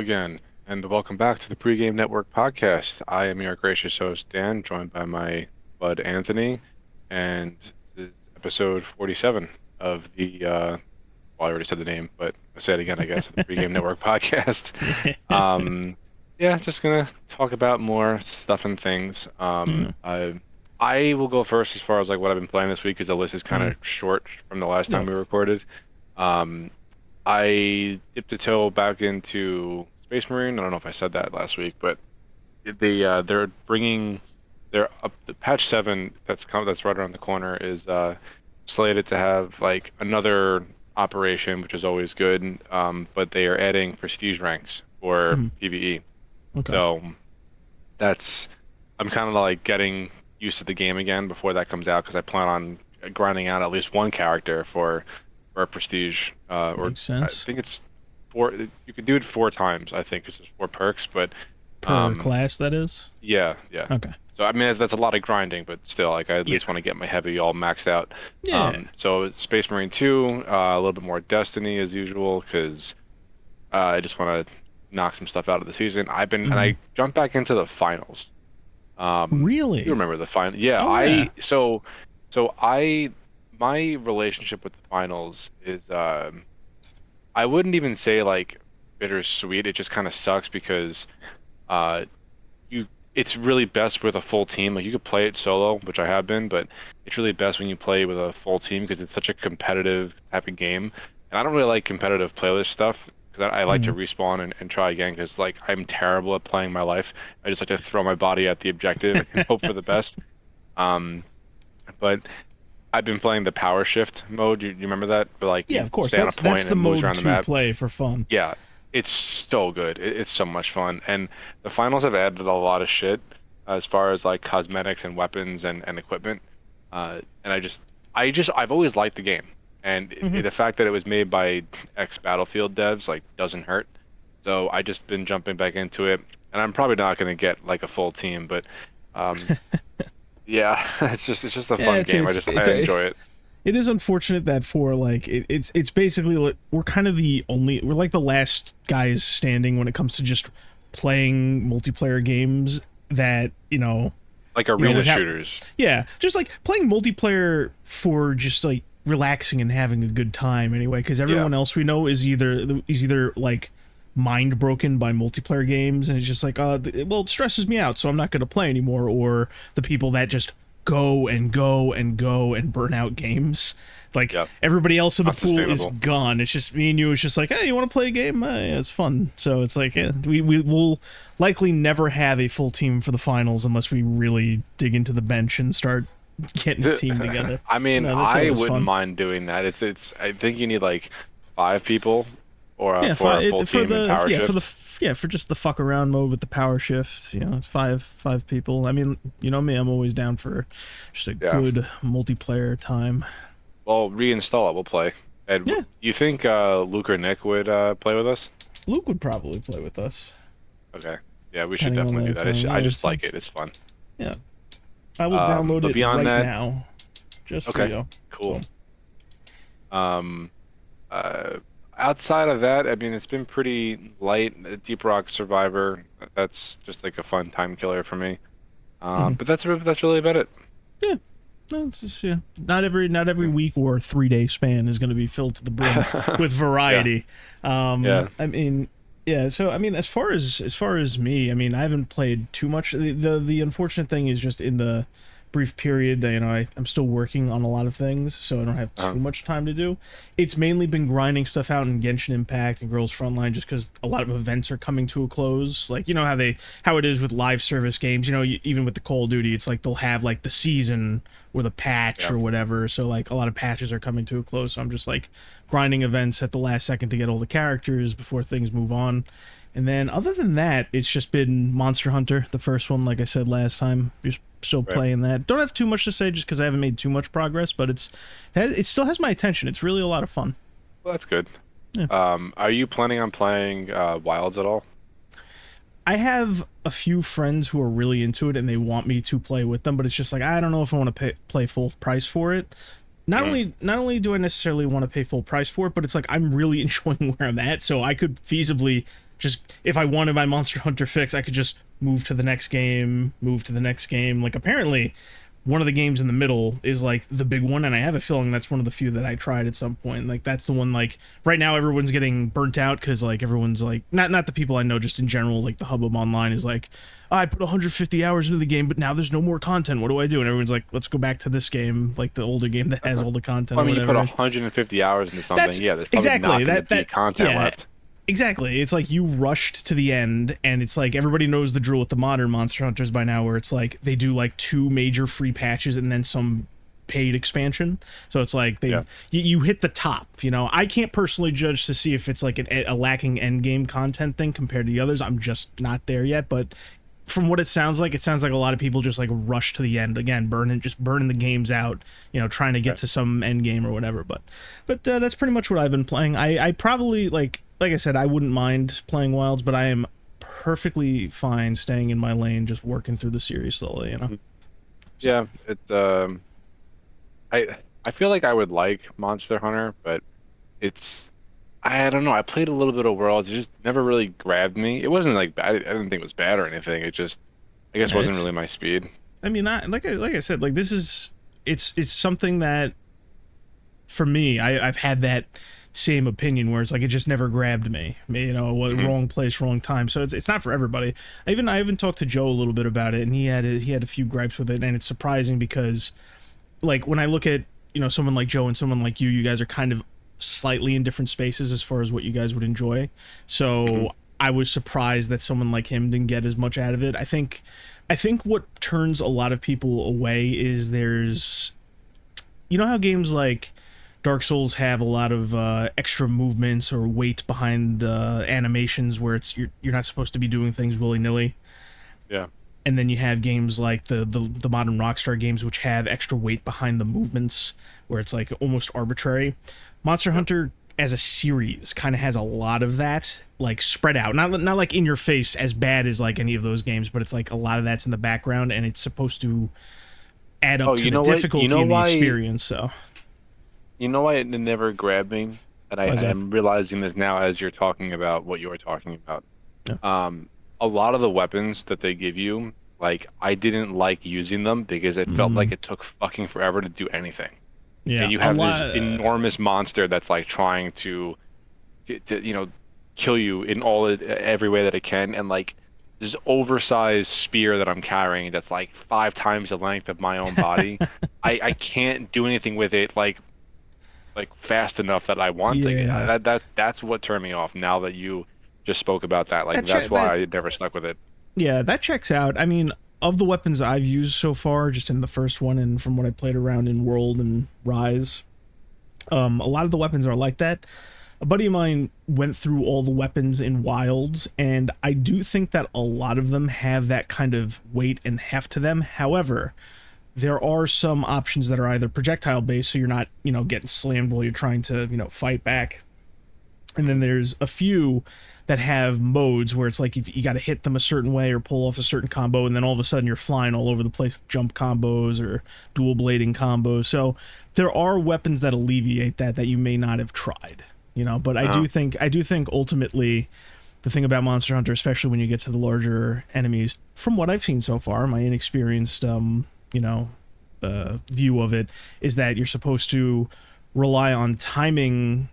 again, and welcome back to the Pregame Network podcast. I am your gracious host, Dan, joined by my bud, Anthony, and this is episode 47 of well, I already said the name, but I'll say it again, I guess, the Pregame Network podcast. Yeah, just gonna talk about more stuff and things. Yeah. I will go first as far as like what I've been playing this week, because the list is kind of short from the last time Yep. we recorded. Um, I dipped a toe back into Space Marine. I don't know if I said that last week, but they're bringing they're up the patch 7 that's right around the corner is slated to have like another operation, which is always good. But they are adding prestige ranks for Mhm. PvE. Okay. So that's I'm kind of like getting used to the game again before that comes out, because I plan on grinding out at least one character for a prestige. Or Makes I sense. think it's four. You could do it 4 times, I think, because there's 4 perks. But Per um, class, that is? yeah, yeah. Okay. So I mean, that's a lot of grinding, but still, like I at Yeah. least want to get my heavy all maxed out. Yeah. So it's Space Marine 2, a little bit more Destiny as usual, because I just want to knock some stuff out of the season. And Mhm. I jumped back into the finals. You Really? remember the final? Yeah, Oh, yeah. so I my relationship with the finals is I wouldn't even say like bittersweet. It just kind of sucks because uh you it's really best with a full team. Like you could play it solo, which I have been, but it's really best when you play with a full team because it's such a competitive type of game. And I don't really like competitive playlist stuff, because I like to Mhm. respawn and try again, because like I'm terrible at playing my life. I just like to throw my body at the objective and hope for the best. Um, but I've been playing the power shift mode. You remember that? But like Yeah, you of course. stay on a That's point the and it moves mode around the to map. play for fun. Yeah, it's so good. It's so much fun. And the finals have added a lot of shit as far as like cosmetics and weapons and equipment. And I've always liked the game. And Mhm. the fact that it was made by ex-Battlefield devs like doesn't hurt. So I just been jumping back into it. And I'm probably not going to get like a full team, but um, yeah, it's just a Yeah, fun it's game. it's I it's a enjoy it. it is unfortunate that for like it's basically we're kind of we're like the last guys standing when it comes to just playing multiplayer games that, Like arena without. shooters. Yeah, just like playing multiplayer for just like relaxing and having a good time anyway, because Yeah. everyone else we know is either like mind broken by multiplayer games, and it's just like, well, it stresses me out, so I'm not going to play anymore, or the people that just go and go and go and burn out games. Like Yep. everybody else in the Not pool is sustainable. gone. It's just me and you. It's just like, hey, you want to play a game? Yeah, it's fun. So it's like, we will likely never have a full team for the finals unless we really dig into the bench and start getting a team together. I mean, That's I always wouldn't fun. mind doing that. I think you need like 5 people or Yeah, for a full for team in the power yeah for the shift. yeah for just the fuck around mode with the power shift. Five people. I mean, you know me, I'm always down for just a Yeah. good multiplayer time. Well, reinstall it. We'll play. And Yeah, you think Luke or Nick would play with us? Luke would probably play with us, Okay. Yeah, we should depending on definitely do the that. thing. I Yeah, just so like it. It's fun. yeah, I will download But it beyond right that, now, just for okay, you. cool. So, Um, uh, Outside of that, I mean, it's been pretty light. Deep Rock Survivor, that's just like a fun time killer for me. mhm. But that's really about it. Yeah. No, it's just, yeah. Not every week or 3 day span is going to be filled to the brim with Yeah, variety. yeah. I mean, yeah. So I mean, as far as me, I mean, I haven't played too much. The unfortunate thing is just in the brief period, I'm still working on a lot of things, so I don't have Uh, too much time to do. It's mainly been grinding stuff out in Genshin Impact and Girls Frontline, just because a lot of events are coming to a close. Like, how it is with live service games. Even with the Call of Duty, it's like they'll have like the season or the patch yeah. or whatever. So like a lot of patches are coming to a close. So I'm just like grinding events at the last second to get all the characters before things move on. And then other than that, it's just been Monster Hunter, the first one, like I said last time. Just still Right. playing that. Don't have too much to say just because I haven't made too much progress, but it still has my attention. It's really a lot of fun. Well, that's good. Yeah. Are you planning on playing Wilds at all? I have a few friends who are really into it and they want me to play with them, but it's just like I don't know if I want to play full price for it. Mm, Not only do I necessarily want to pay full price for it, but it's like I'm really enjoying where I'm at, so I could feasibly just if I wanted my Monster Hunter fix, I could just move to the next game, move to the next game. Like apparently one of the games in the middle is like the big one, and I have a feeling that's one of the few that I tried at some point. Like that's the one, like right now everyone's getting burnt out because like everyone's like not the people I know, just in general, like the hubbub online is like, "Oh, I put 150 hours into the game, but now there's no more content. What do I do?" And everyone's like, let's go back to this game, like the older game that has all the content I or mean, you put whatever. 150 hours into something, That's yeah, there's probably exactly not going to that be that content yeah. left. Exactly. It's like you rushed to the end, and it's like everybody knows the drill with the modern Monster Hunters by now, where it's like they do like 2 major free patches and then some paid expansion. So it's like Yeah. you hit the top. You know, I can't personally judge to see if it's like a lacking end game content thing compared to the others. I'm just not there yet, but from what it sounds like a lot of people just like rush to the end again, burning the games out, you know, trying to get Right. to some end game or whatever. But that's pretty much what I've been playing. I probably like I said, I wouldn't mind playing Wilds, but I am perfectly fine staying in my lane, just working through the series slowly. You know. Mhm. Yeah, I feel like I would like Monster Hunter, but it's I don't know. I played a little bit of Worlds. It just never really grabbed me. It wasn't like bad. I didn't think it was bad or anything. It just I guess Yeah, wasn't really my speed. I mean, like I said, like this is it's something that for me, I've had that same opinion where it's like it just never grabbed me. You know, Hmm. wrong place, wrong time. So it's not for everybody. I even talked to Joe a little bit about it, and he had a few gripes with it, and it's surprising because like when I look at, you know, someone like Joe and someone like you guys are kind of slightly in different spaces as far as what you guys would enjoy. Hmm. So I was surprised that someone like him didn't get as much out of it. I think what turns a lot of people away is there's, you know how games like Dark Souls have a lot of extra movements or weight behind animations where it's you're not supposed to be doing things willy nilly, Yeah. and then you have games like the modern Rockstar games which have extra weight behind the movements where it's like almost arbitrary. Monster Yep. Hunter as a series kind of has a lot of that, like spread out, not like in your face as bad as like any of those games, but it's like a lot of that's in the background, and it's supposed to add up Oh, to you the know what? You difficulty know and the why? experience. So You know why it never grabbed me? And why is I that? am realizing this now as you're talking about what you were talking about. Yeah. Um, a lot of the weapons that they give you, like I didn't like using them because it felt like Mm, it took fucking forever to do anything. yeah, And you a have this lot. enormous monster that's like trying to kill you in every way that it can, and like this oversized spear that I'm carrying that's like 5 times the length of my own body. I can't do anything with it like fast enough that I want. Like Yeah, that's what turned me off. Now that you just spoke about that, like that's that why I never stuck with it. yeah, that checks out. I mean, of the weapons I've used so far, just in the first one, and from what I played around in World and Rise, a lot of the weapons are like that. A buddy of mine went through all the weapons in Wilds, and I do think that a lot of them have that kind of weight and heft to them. However, there are some options that are either projectile based, so you're not, you know, getting slammed while you're trying to, you know, fight back, and then Mhm. there's a few that have modes where it's like you got to hit them a certain way or pull off a certain combo, and then all of a sudden you're flying all over the place with jump combos or dual blading combos. So there are weapons that alleviate that you may not have tried, you know. But Oh, I do think ultimately the thing about Monster Hunter, especially when you get to the larger enemies, from what I've seen so far, my inexperienced you know view of it, is that you're supposed to rely on timing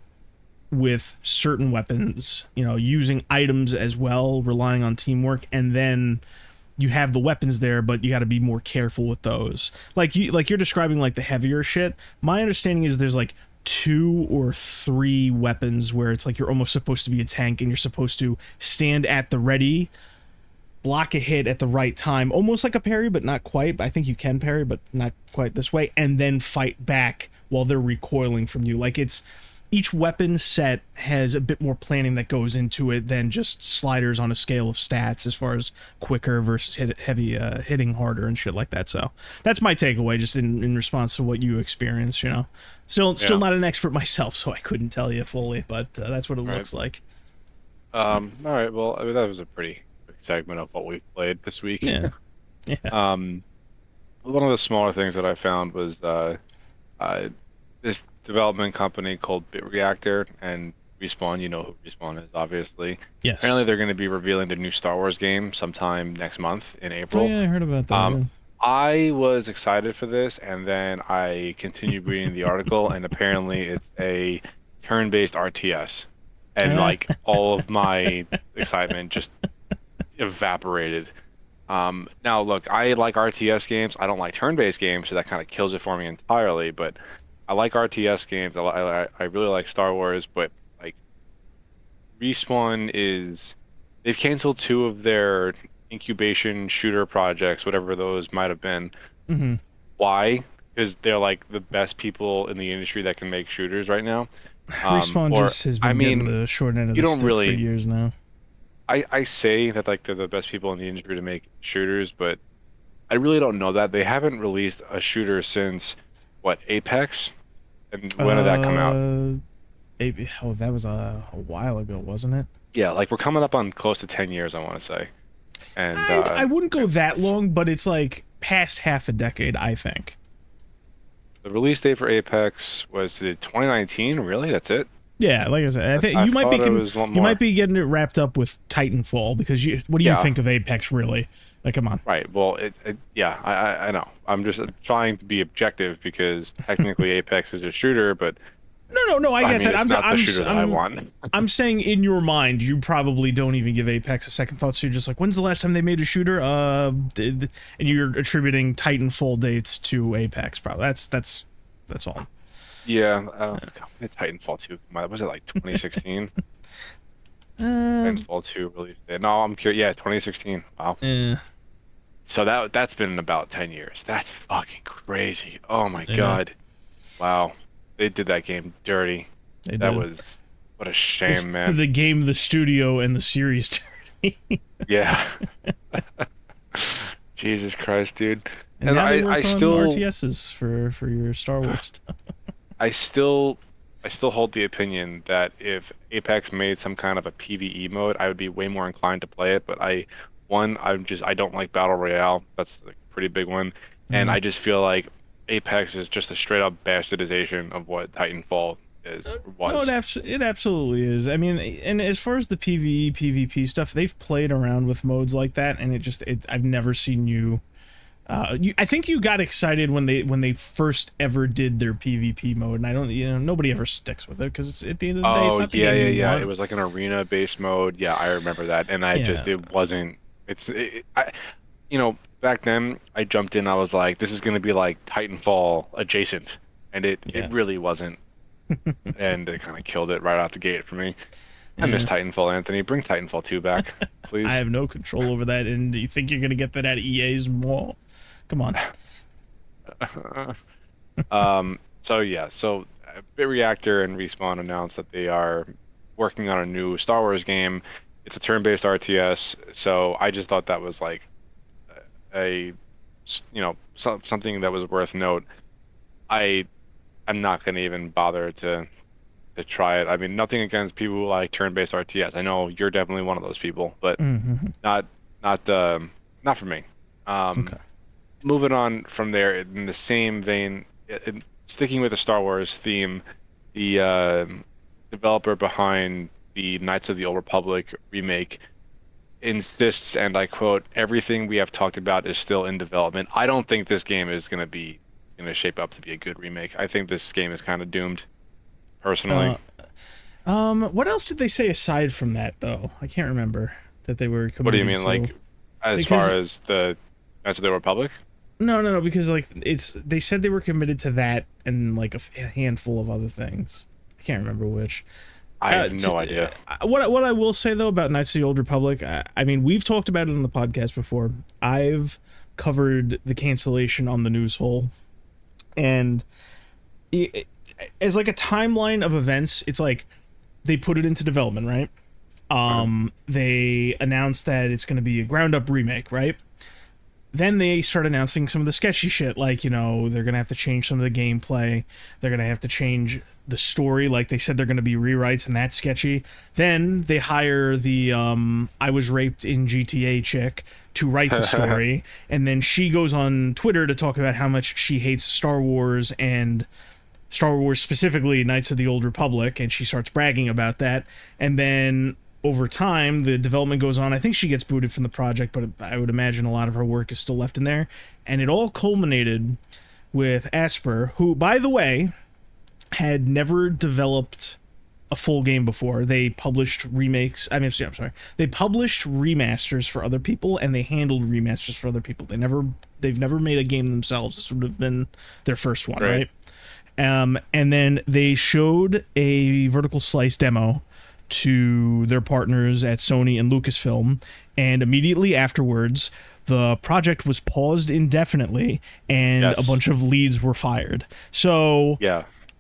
with certain weapons, you know, using items as well, relying on teamwork, and then you have the weapons there, but you got to be more careful with those. Like you're describing like the heavier shit. My understanding is there's like 2 or 3 weapons where it's like you're almost supposed to be a tank and you're supposed to stand at the ready, block a hit at the right time, almost like a parry, but not quite. I think you can parry, but not quite this way, and then fight back while they're recoiling from you. Like it's each weapon set has a bit more planning that goes into it than just sliders on a scale of stats as far as quicker versus hitting harder and shit like that. So that's my takeaway, just in response to what you experienced. You know, still yeah. not an expert myself, so I couldn't tell you fully, but that's what it Right. looks like. All right. Well, I mean, that was a pretty quick segment of what we've played this week. Yeah, yeah. Um, one of the smaller things that I found was uh, this development company called BitReactor, and Respawn, you know who Respawn is, obviously. Apparently, Yes. they're going to be revealing the new Star Wars game sometime next month in Oh April. yeah, I heard about that. Um, Yeah. I was excited for this, and then I continued reading the article, and apparently, it's a turn-based RTS, and Uh, like all of my excitement just evaporated. Now, look, I like RTS games. I don't like turn-based games, so that kind of kills it for me entirely. But I like RTS games. I really like Star Wars, but like Respawn is they've canceled two of their incubation shooter projects, whatever those might have been. mhm. Why? Because they're like the best people in the industry that can make shooters right now. Respawn Or just has I been getting mean, the short end of you the don't stick for really. years now. I say that like they're the best people in the industry to make shooters, but I really don't know that. They haven't released a shooter since what, Apex? And when did that come out? Uh, oh, that was a while ago, wasn't it? Yeah, like we're coming up on close to 10 years, I want to say. And I wouldn't go that that's long, but it's like past half a decade, I think. the release date for Apex was the 2019, really? That's it? Yeah, like I said, I think I you might be thought it was a lot you might more. be getting it wrapped up with Titanfall because what do you Yeah, think of Apex really? Like, come on. right. Well, yeah, I know. I'm just trying to be objective because technically Apex is a shooter, but No, I I get mean, that. it's not the shooter that I want. I'm saying in your mind, you probably don't even give Apex a second thought. So you're just like, when's the last time they made a shooter? And you're attributing Titanfall dates to Apex. Probably that's all. Yeah, God, when did Titanfall 2 come out? Was it like 2016? Um, Titanfall 2 release date. No, I'm curious. Yeah, 2016. Wow. eh, So that's been about 10 years. That's fucking crazy. Oh my yeah, God. Wow. They did that game dirty. they That did. was what a shame, man. The game, the studio, and the series. Yeah. Jesus Christ, dude. And And now they I work on still RTSs for your Star Wars stuff. I still I still hold the opinion that if Apex made some kind of a PvE mode, I would be way more inclined to play it. But I don't like Battle Royale. That's a pretty big one. And Mm. I just feel like Apex is just a straight up bastardization of what Titanfall is or No, was. it absolutely is. I mean, and as far as the PvE PvP stuff, they've played around with modes like that, and I've never seen you. I think you got excited when they first ever did their PvP mode, and I don't, nobody ever sticks with it because it's at the end of the day, it's Oh not the yeah, game yeah, you yeah. It want. was like an arena based mode. Yeah, I remember that. And I just Yeah, it wasn't back then I jumped in, I was like, this is gonna be like Titanfall adjacent. And it yeah, really wasn't. And they kind of killed it right out the gate for me. I miss yeah. Titanfall, Anthony. Bring Titanfall 2 back, I please. have no control over that, and you think you're gonna get that at EA's mall? Come on. So yeah, so BitReactor and Respawn announced that they are working on a new Star Wars game. It's a turn-based RTS, so I just thought that was like a, something that was worth note. I I'm not gonna even bother to try it. I mean, nothing against people who like turn-based RTS. I know you're definitely one of those people, but Hmm. not not for me. Um, Okay. moving on from there in the same vein, sticking with the Star Wars theme, the developer behind the Knights of the Old Republic remake insists, and I quote, "Everything we have talked about is still in development." I don't think this game is gonna shape up to be a good remake. I think this game is kind of doomed, personally. Uh, what else did they say aside from that though? I can't remember that they were What do you committing mean, to. like, as Because far as the Knights of the Republic? no, because like they said they were committed to that and like a handful of other things. I can't remember which. I had no idea. What I will say though about Knights of the Old Republic, I mean we've talked about it on the podcast before. I've covered the cancellation on the news hole, and it, as like a timeline of events, it's like they put it into development, right? Uh, They announced that it's going to be a ground up remake, right? Then they start announcing some of the sketchy shit, like, they're going to have to change some of the gameplay. They're going to have to change the story. Like they said, they're going to be rewrites, and that's sketchy. Then they hire the I was raped in GTA chick to write the story. And then she goes on Twitter to talk about how much she hates Star Wars and Star Wars, specifically Knights of the Old Republic, and she starts bragging about that. And then over time, the development goes on. I think she gets booted from the project, but I would imagine a lot of her work is still left in there. And it all culminated with Asper, who, by the way, had never developed a full game before. They published remakes. I'm sorry. They published remasters for other people, and they handled remasters for other people. They've never made a game themselves. This would have been their first one, right? And then they showed a vertical slice demo to their partners at Sony and Lucasfilm, and immediately afterwards, the project was paused indefinitely, and a bunch of leads were fired. So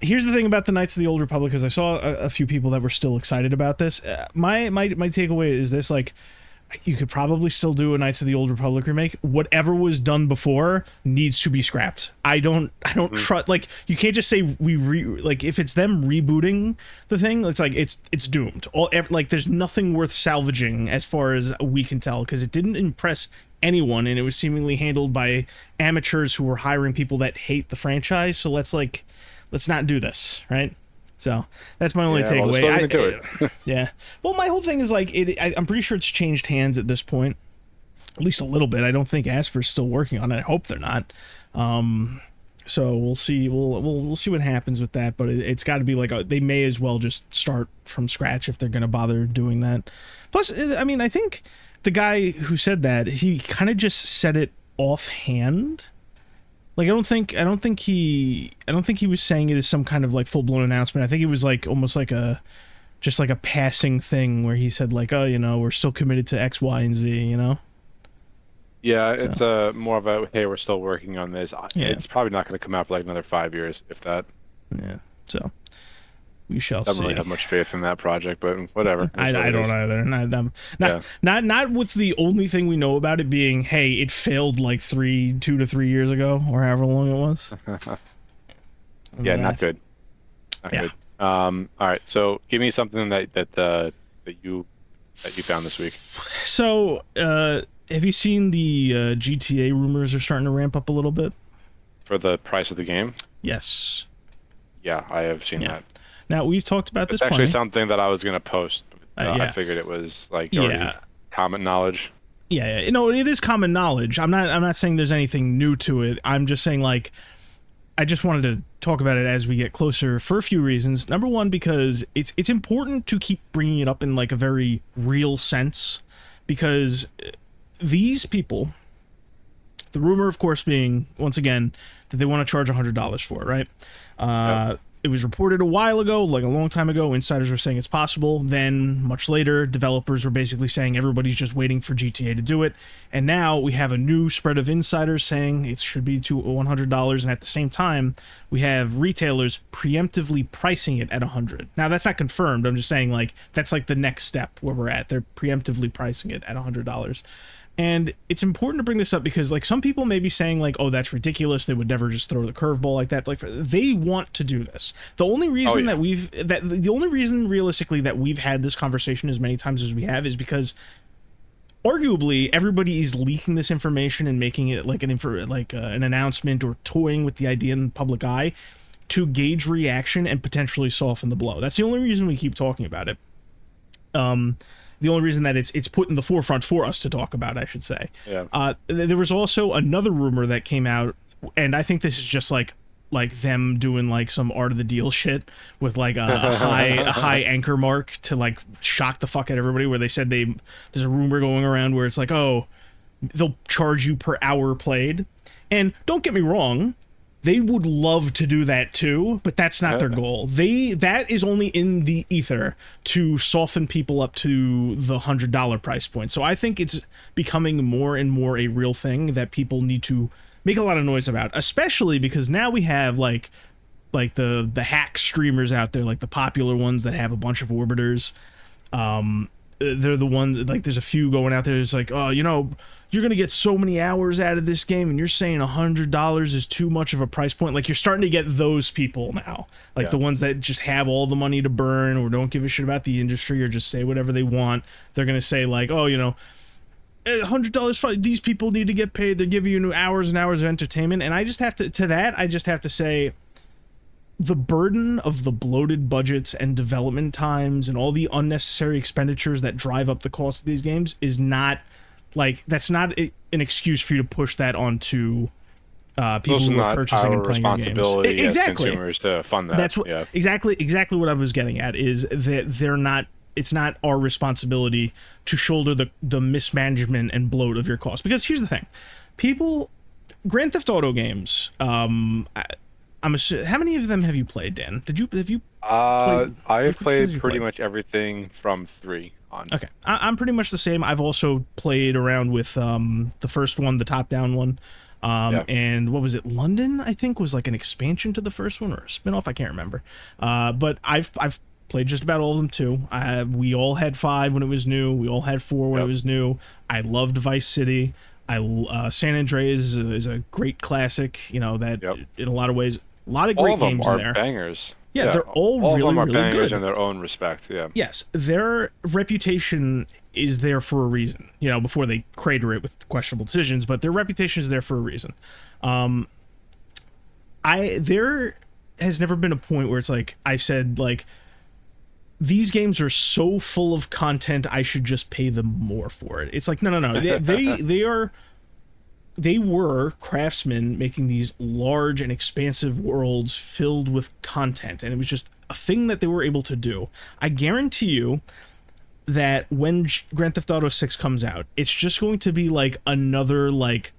here's the thing about the Knights of the Old Republic, because I saw a few people that were still excited about this. My takeaway is this: like, you could probably still do a Knights of the Old Republic remake. Whatever was done before needs to be scrapped. I don't trust. Like, you can't just say like, if it's them rebooting the thing, it's like it's doomed. Like, there's nothing worth salvaging as far as we can tell, because it didn't impress anyone, and it was seemingly handled by amateurs who were hiring people that hate the franchise. So let's not do this, right? So that's my only takeaway. Yeah. Well, my whole thing is like, I'm pretty sure it's changed hands at this point, at least a little bit. I don't think Asper's still working on it. I hope they're not. So we'll see. We'll see what happens with that. But it's got to be like they may as well just start from scratch if they're going to bother doing that. Plus, I mean, I think the guy who said that, he kind of just said it offhand. Like, I don't think he was saying it as some kind of like full blown announcement. I think it was like almost like just like a passing thing where he said like, oh, you know, we're still committed to X, Y, and Z, you know? Yeah, it's more of a, hey, we're still working on this. It's probably not going to come out for like another 5 years, if that. Yeah. So we shall see. I don't really have much faith in that project, but whatever. I don't either. Not with the only thing we know about it being, hey, it failed like 2 to 3 years ago, or however long it was. Yeah, not good. Not good. All right, so give me something that you found this week. So, have you seen the GTA rumors are starting to ramp up a little bit? For the price of the game? Yes. Yeah, I have seen that. Now, we've talked about this. It's actually something that I was going to post. I figured it was like already common knowledge. Yeah, you know, it is common knowledge. I'm not saying there's anything new to it. I'm just saying, like, I just wanted to talk about it as we get closer for a few reasons. Number one, because it's important to keep bringing it up in like a very real sense, because these people, the rumor, of course, being once again that they want to charge $100 for it, right? It was reported a while ago, like a long time ago. Insiders were saying it's possible. Then, much later, developers were basically saying everybody's just waiting for GTA to do it. And now we have a new spread of insiders saying it should be to $100. And at the same time, we have retailers preemptively pricing it at $100. Now, that's not confirmed. I'm just saying, like, that's like the next step where we're at. They're preemptively pricing it at $100. And it's important to bring this up because, like, some people may be saying, like, oh, that's ridiculous. They would never just throw the curveball like that. Like, they want to do this. The only reason the only reason realistically that we've had this conversation as many times as we have is because arguably everybody is leaking this information and making it like an announcement or toying with the idea in the public eye to gauge reaction and potentially soften the blow. That's the only reason we keep talking about it. The only reason that it's put in the forefront for us to talk about, I should say. Yeah. There was also another rumor that came out, and I think this is just like them doing like some art of the deal shit with like a high anchor mark to like shock the fuck out of everybody, where they said there's a rumor going around where it's like, oh, they'll charge you per hour played. And don't get me wrong, they would love to do that too, but that's not their goal. That is only in the ether to soften people up to the $100 price point. So I think it's becoming more and more a real thing that people need to make a lot of noise about, especially because now we have like the hack streamers out there, like the popular ones that have a bunch of orbiters. They're the ones, like, there's a few going out there. It's like, oh, you know, you're gonna get so many hours out of this game, and you're saying $100 is too much of a price point. Like, you're starting to get those people now, like the ones that just have all the money to burn or don't give a shit about the industry or just say whatever they want. They're gonna say like, oh, you know, $100, these people need to get paid. They're giving you hours and hours of entertainment. And I just have to say, the burden of the bloated budgets and development times and all the unnecessary expenditures that drive up the cost of these games is not like that's not an excuse for you to push that onto It's people also who are not purchasing our and playing your games. responsibility as Exactly. consumers to fund that. That's what Yeah. exactly what I was getting at is that they're not. It's not our responsibility to shoulder the mismanagement and bloat of your costs. Because here's the thing, people, Grand Theft Auto games. I'm assuming, how many of them have you played, Dan? Have you played? I have Which ones played you pretty played? much everything from 3 on. Okay, I'm pretty much the same. I've also played around with the first one, the top-down one, Yeah. and what was it? London, I think, was like an expansion to the first one or a spin-off. I can't remember. But I've played just about all of them too. We all had 5 when it was new. We all had 4 when it Yep. was new. I loved Vice City. San Andreas is a great classic. You know that Yep. in a lot of ways, a lot of All great of them games are in there. bangers. Yeah, they're all of really, them are really bangers good. in their own respect. Yeah. Yes, their reputation is there for a reason. You know, before they crater it with questionable decisions, but their reputation is there for a reason. There has never been a point where it's like I've said like these games are so full of content I should just pay them more for it. It's like no. They were craftsmen making these large and expansive worlds filled with content, and it was just a thing that they were able to do. I guarantee you that when Grand Theft Auto 6 comes out, it's just going to be like another like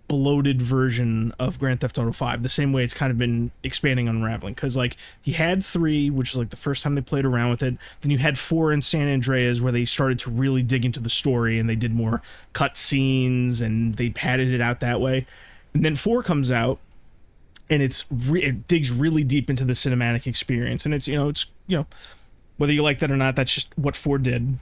bloated version of Grand Theft Auto 5, the same way it's kind of been expanding, unraveling. Because like you had 3, which was like the first time they played around with it. Then you had 4 in San Andreas, where they started to really dig into the story and they did more cut scenes and they padded it out that way. And then 4 comes out and it digs really deep into the cinematic experience, and it's whether you like that or not, that's just what 4 did.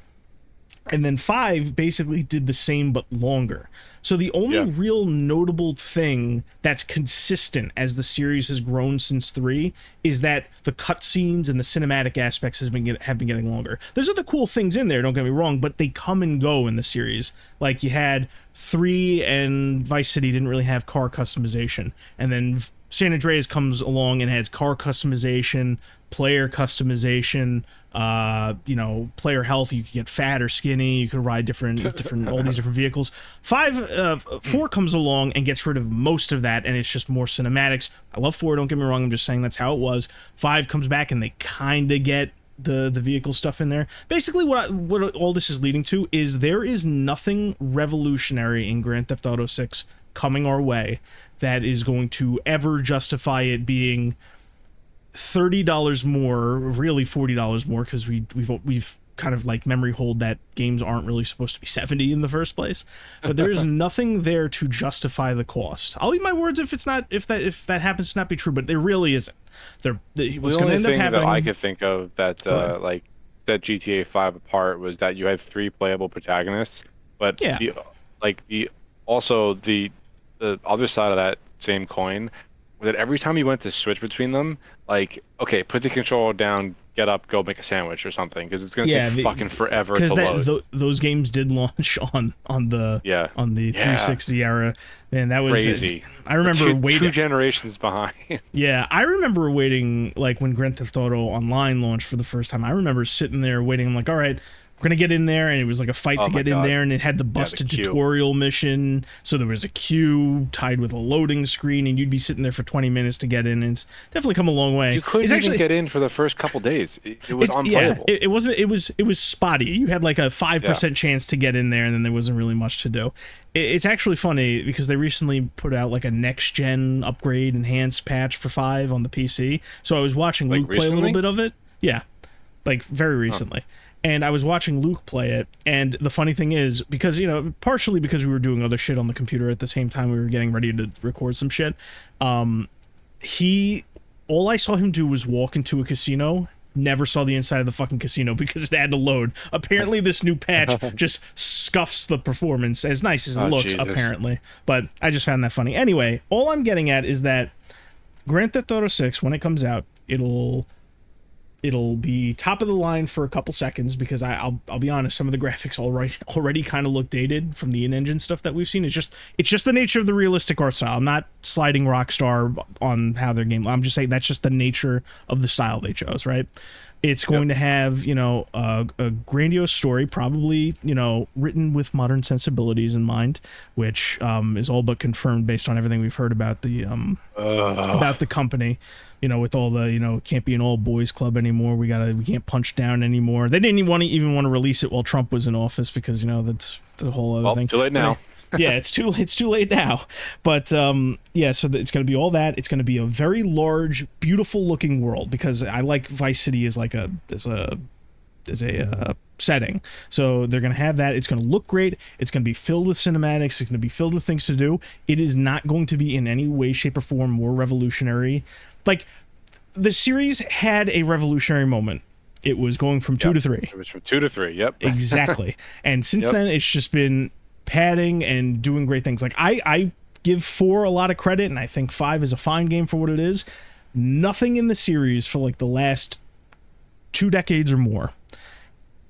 And then 5 basically did the same but longer. So the only real notable thing that's consistent as the series has grown since 3 is that the cutscenes and the cinematic aspects have been getting longer. There's other cool things in there, don't get me wrong, but they come and go in the series. Like you had 3 and Vice City didn't really have car customization, and then San Andreas comes along and has car customization, player customization, player health. You could get fat or skinny. You could ride different all these different vehicles. 4 comes along and gets rid of most of that, and it's just more cinematics. I love 4. Don't get me wrong. I'm just saying that's how it was. 5 comes back and they kind of get the vehicle stuff in there. Basically, what all this is leading to is there is nothing revolutionary in Grand Theft Auto 6 coming our way that is going to ever justify it being $30 more, really $40 more, because we've kind of like memory hold that games aren't really supposed to be 70 in the first place. But there is nothing there to justify the cost. I'll eat my words if that happens to not be true, but there really isn't. What's going to end up happening? That I could think of that like set GTA 5 apart was that you had 3 playable protagonists, but the other side of that same coin was that every time you went to switch between them, like, okay, put the controller down, get up, go make a sandwich or something, because it's gonna take fucking forever to load. Because those games did launch on the 360 era, and that was crazy. I remember waiting 2 generations behind. Yeah, I remember waiting, like when Grand Theft Auto Online launched for the first time. I remember sitting there waiting. I'm like, all right, we're gonna get in there, and it was like a fight to get in there, and it had the busted tutorial mission, so there was a queue tied with a loading screen, and you'd be sitting there for 20 minutes to get in. And it's definitely come a long way. You couldn't even get in for the first couple days. It was unplayable. Yeah, it wasn't. It was spotty. You had like a 5% chance to get in there, and then there wasn't really much to do. It's actually funny because they recently put out like a next gen upgrade enhanced patch for 5 on the PC. So I was watching Luke play a little bit of it. Yeah, like very recently. And I was watching Luke play it, and the funny thing is, because, partially because we were doing other shit on the computer at the same time we were getting ready to record some shit, all I saw him do was walk into a casino, never saw the inside of the fucking casino because it had to load. Apparently this new patch just scuffs the performance, as nice as it looks, apparently. But I just found that funny. Anyway, all I'm getting at is that Grand Theft Auto 6, when it comes out, it'll It'll be top of the line for a couple seconds because I'll be honest, some of the graphics already kind of look dated from the in-engine stuff that we've seen. It's just the nature of the realistic art style. I'm not sliding Rockstar on how their game. I'm just saying that's just the nature of the style they chose, right? It's going to have, a grandiose story, probably, written with modern sensibilities in mind, which is all but confirmed based on everything we've heard about the company. With all the, it can't be an all boys club anymore. We can't punch down anymore. They didn't even want to release it while Trump was in office because, that's the whole other thing. Too late now. Yeah, it's too late now. But yeah, so it's going to be all that. It's going to be a very large, beautiful looking world because I like Vice City as a setting. So they're going to have that. It's going to look great. It's going to be filled with cinematics. It's going to be filled with things to do. It is not going to be in any way, shape, or form more revolutionary. Like, the series had a revolutionary moment. It was going from 2 to 3. It was from 2 to 3. Yep. Exactly. And since then, it's just been padding and doing great things. Like, I give 4 a lot of credit, and I think 5 is a fine game for what it is. Nothing in the series for like the last 2 decades or more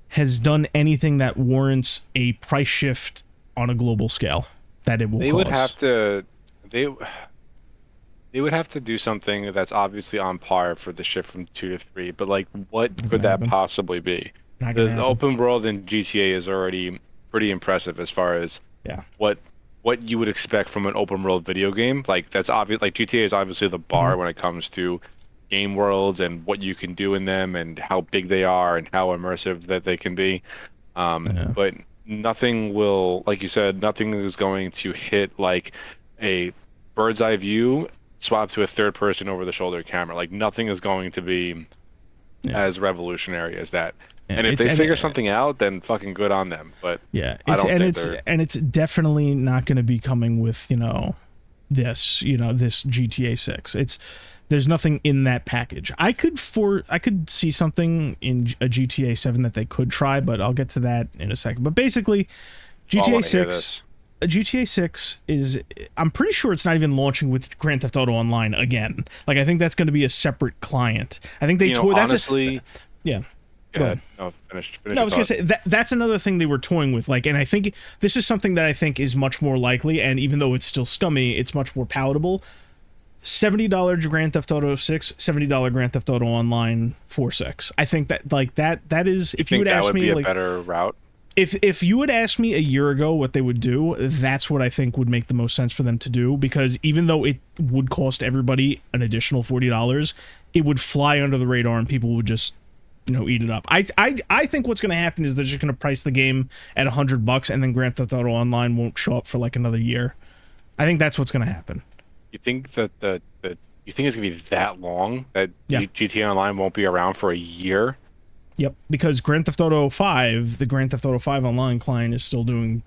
has done anything that warrants a price shift on a global scale that it will They cause. would have to they would have to do something that's obviously on par for the shift from 2 to 3, but like what could that possibly be? The open world in GTA is already pretty impressive as far as what you would expect from an open world video game. Like that's obvious. Like GTA is obviously the bar when it comes to game worlds and what you can do in them and how big they are and how immersive that they can be. But nothing will, like you said, nothing is going to hit like a bird's eye view swap to a third person over the shoulder camera. Like nothing is going to be as revolutionary as that. And if they figure something out, then fucking good on them. But it's definitely not going to be coming with this GTA 6. There's nothing in that package. I could see something in a GTA 7 that they could try, but I'll get to that in a second. But basically, GTA 6 is, I'm pretty sure it's not even launching with Grand Theft Auto Online again. Like, I think that's going to be a separate client. I think they honestly, yeah. Go ahead. No, finish I was going to say, that's another thing they were toying with. Like, and I think this is something that I think is much more likely, and even though it's still scummy, it's much more palatable. $70 Grand Theft Auto 6, $70 Grand Theft Auto Online 4.6. I think that, like, that is, if you would ask me, like, a better route. If you would ask me a year ago what they would do, that's what I think would make the most sense for them to do, because even though it would cost everybody an additional $40, it would fly under the radar and people would just eat it up. I think what's going to happen is they're just going to price the game at $100 and then Grand Theft Auto Online won't show up for like another year. I think that's what's going to happen. You think that you think it's going to be that long that GTA Online won't be around for a year? Yep, because Grand Theft Auto 5, the Grand Theft Auto 5 online client is still doing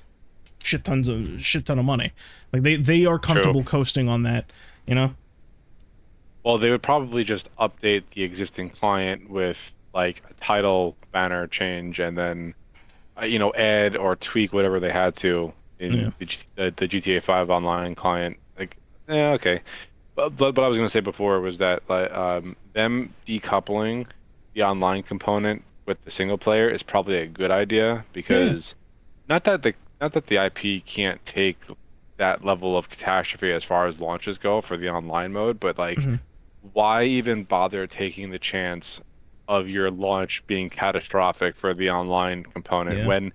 shit ton of money. Like they are comfortable coasting on that, Well, they would probably just update the existing client with like a title banner change and then add or tweak whatever they had to in the GTA 5 online client. Like okay. But what I was going to say before was that them decoupling the online component with the single player is probably a good idea, because not that the IP can't take that level of catastrophe as far as launches go for the online mode, but like why even bother taking the chance of your launch being catastrophic for the online component when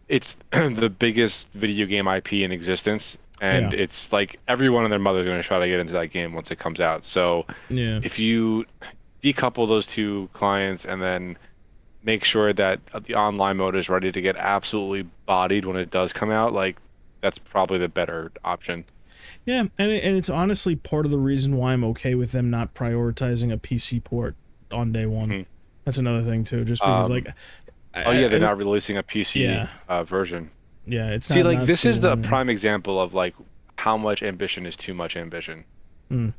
it's the biggest video game IP in existence, and it's like everyone and their mother is going to try to get into that game once it comes out. So if you decouple those two clients and then make sure that the online mode is ready to get absolutely bodied when it does come out, like that's probably the better option. Yeah, and it's honestly part of the reason why I'm okay with them not prioritizing a PC port on day one. That's another thing too, just because they're not releasing a PC version. Yeah, it's this is the prime example of like how much ambition is too much ambition.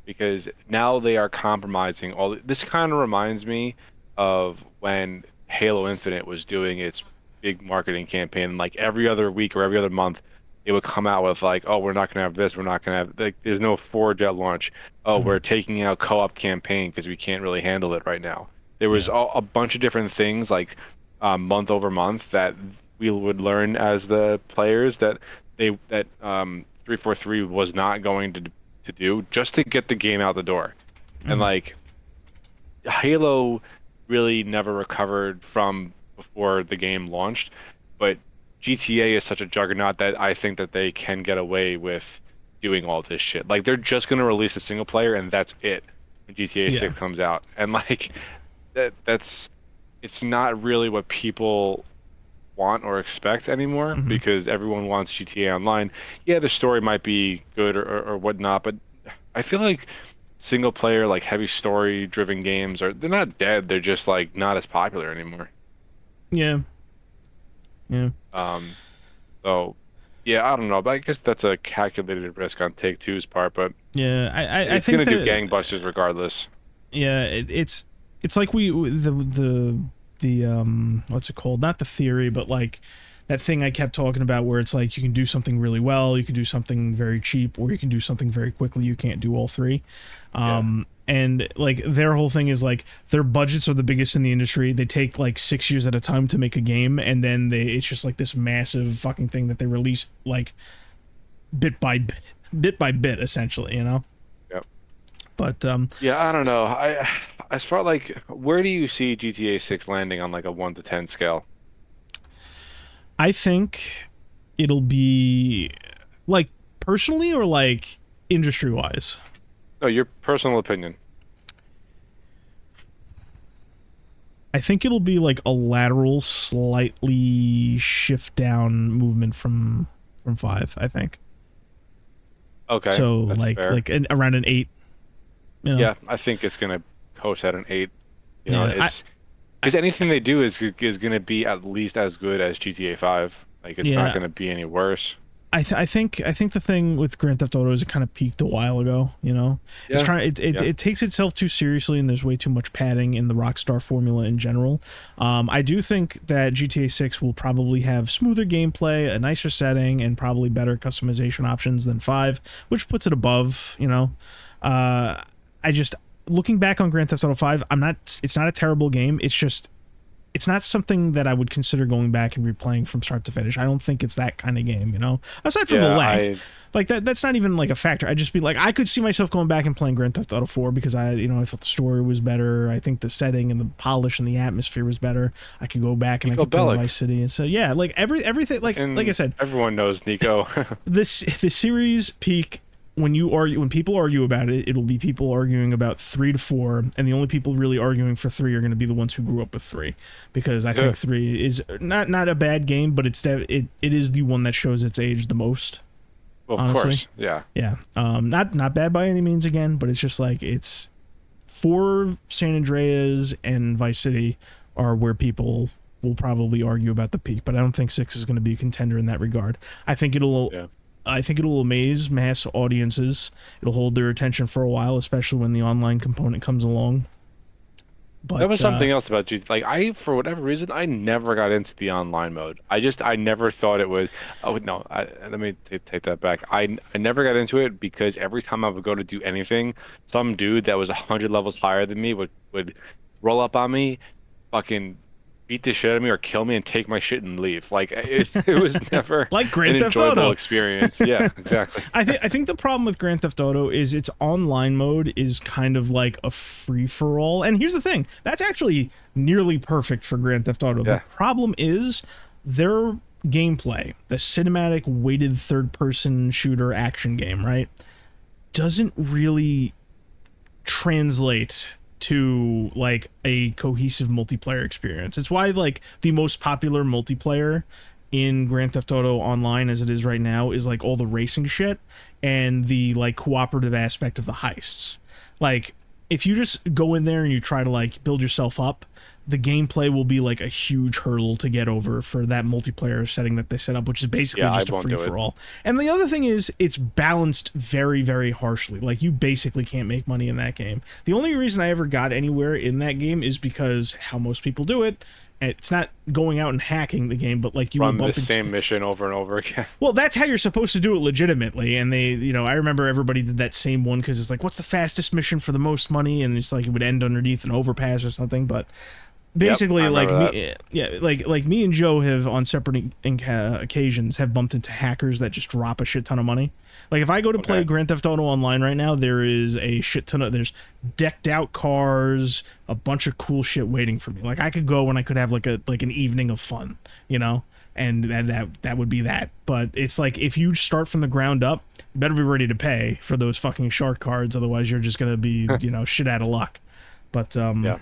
Because now they are compromising all. This kind of reminds me of when Halo Infinite was doing its big marketing campaign. Like every other week or every other month, it would come out with like, oh, we're not gonna have this, we're not gonna have like, there's no Forge at launch. Oh, we're taking out co-op campaign because we can't really handle it right now. There was Yeah. a bunch of different things like month over month that we would learn as the players that 343 was not going to do just to get the game out the door. And Mhm. like Halo really never recovered from before the game launched, but GTA is such a juggernaut that I think that they can get away with doing all this shit. Like they're just gonna release a single player and that's it when GTA Yeah. 6 comes out. And like that's it's not really what people want or expect anymore Hmm. because everyone wants GTA Online. Yeah, the story might be good or whatnot, but I feel like single player, like heavy story driven games are they're not dead, they're just like not as popular anymore. Yeah. Yeah. Um, so yeah, I don't know, but I guess that's a calculated risk on Take-Two's part, but Yeah. I it's think gonna do that gangbusters regardless. yeah, it's like the what's it called? Not the theory, but like that thing I kept talking about where it's like you can do something really well, you can do something very cheap, or you can do something very quickly. You can't do all three. Yeah. And like their whole thing is like their budgets are the biggest in the industry. They take like 6 years at a time to make a game, and then it's just like this massive fucking thing that they release like bit by bit by bit, essentially, you know. Yep. But Yeah, I don't know. I as far like where do you see GTA 6 landing on like a 1 to 10 scale? I think it'll be like personally or like industry wise. No, your personal opinion. I think it'll be like a lateral, slightly shift down movement from five. I think Okay, so. that's fair. Around an eight. You know. Yeah, I think it's gonna coast at an 8. You know, Yeah. it's because anything they do is gonna be at least as good as GTA 5. Like it's not Yeah. gonna be any worse. I think the thing with Grand Theft Auto is it kind of peaked a while ago. You know, it's Yeah, trying yeah, it takes itself too seriously, and there's way too much padding in the Rockstar formula in general. I do think that GTA 6 will probably have smoother gameplay, a nicer setting, and probably better customization options than 5, which puts it above. You know, I just looking back on Grand Theft Auto 5, I'm not. It's not a terrible game. It's not something that I would consider going back and replaying from start to finish. I don't think it's that kind of game, you know. Aside from the yeah. length, like that's not even like a factor. I just be like, I could see myself going back and playing Grand Theft Auto 4 because I thought the story was better. I think the setting and the polish and the atmosphere was better. I could go back and I Nico could play Bellic, Vice City and so yeah, like everything like I and said, everyone knows Nico. the series peak when people argue about it, it'll be people arguing about 3 to 4, and the only people really arguing for 3 are going to be the ones who grew up with 3, because I Yeah, think 3 is not a bad game, but it is the one that shows its age the most. well, of Honestly, course. Yeah, yeah, not bad by any means again, but it's just like it's for San Andreas and Vice City are where people will probably argue about the peak, but I don't think 6 is going to be a contender in that regard. I think it'll yeah. I think it'll amaze mass audiences. It'll hold their attention for a while, especially when the online component comes along. That was But something else about GTA. Like I, for whatever reason, I never got into the online mode. I never thought it was. Oh no, let me take that back. I never got into it because every time I would go to do anything, some dude that was 100 levels higher than me would roll up on me, fucking beat the shit out of me or kill me and take my shit and leave. Like it was never like an Grand Theft enjoyable Auto, experience. Yeah, exactly. I think the problem with Grand Theft Auto is its online mode is kind of like a free for all. And here's the thing, that's actually nearly perfect for Grand Theft Auto. The Yeah, problem is their gameplay, the cinematic weighted third person shooter action game, right? Doesn't really translate to like a cohesive multiplayer experience. It's why like the most popular multiplayer in Grand Theft Auto Online as it is right now is like all the racing shit and the like cooperative aspect of the heists. Like if you just go in there and you try to like build yourself up, the gameplay will be like a huge hurdle to get over for that multiplayer setting that they set up, which is basically yeah. I just a won't free do it. for all. And the other thing is, it's balanced very, very harshly. Like, you basically can't make money in that game. The only reason I ever got anywhere in that game is because how most people do it. it's not going out and hacking the game, but like you will Run the bump into. same mission over and over again. Well, that's how you're supposed to do it legitimately. And they, I remember everybody did that same one because it's like, what's the fastest mission for the most money? And it's like it would end underneath an overpass or something. But basically, I like remember me, yeah, like me and Joe have on separate occasions have bumped into hackers that just drop a shit ton of money. Like if I go to play Okay. Grand Theft Auto Online right now, there is a shit ton of decked out cars, a bunch of cool shit waiting for me. Like I could go and I could have like an evening of fun, and that would be that. But it's like if you start from the ground up, you better be ready to pay for those fucking shark cards, otherwise you're just gonna be shit out of luck. But Yeah.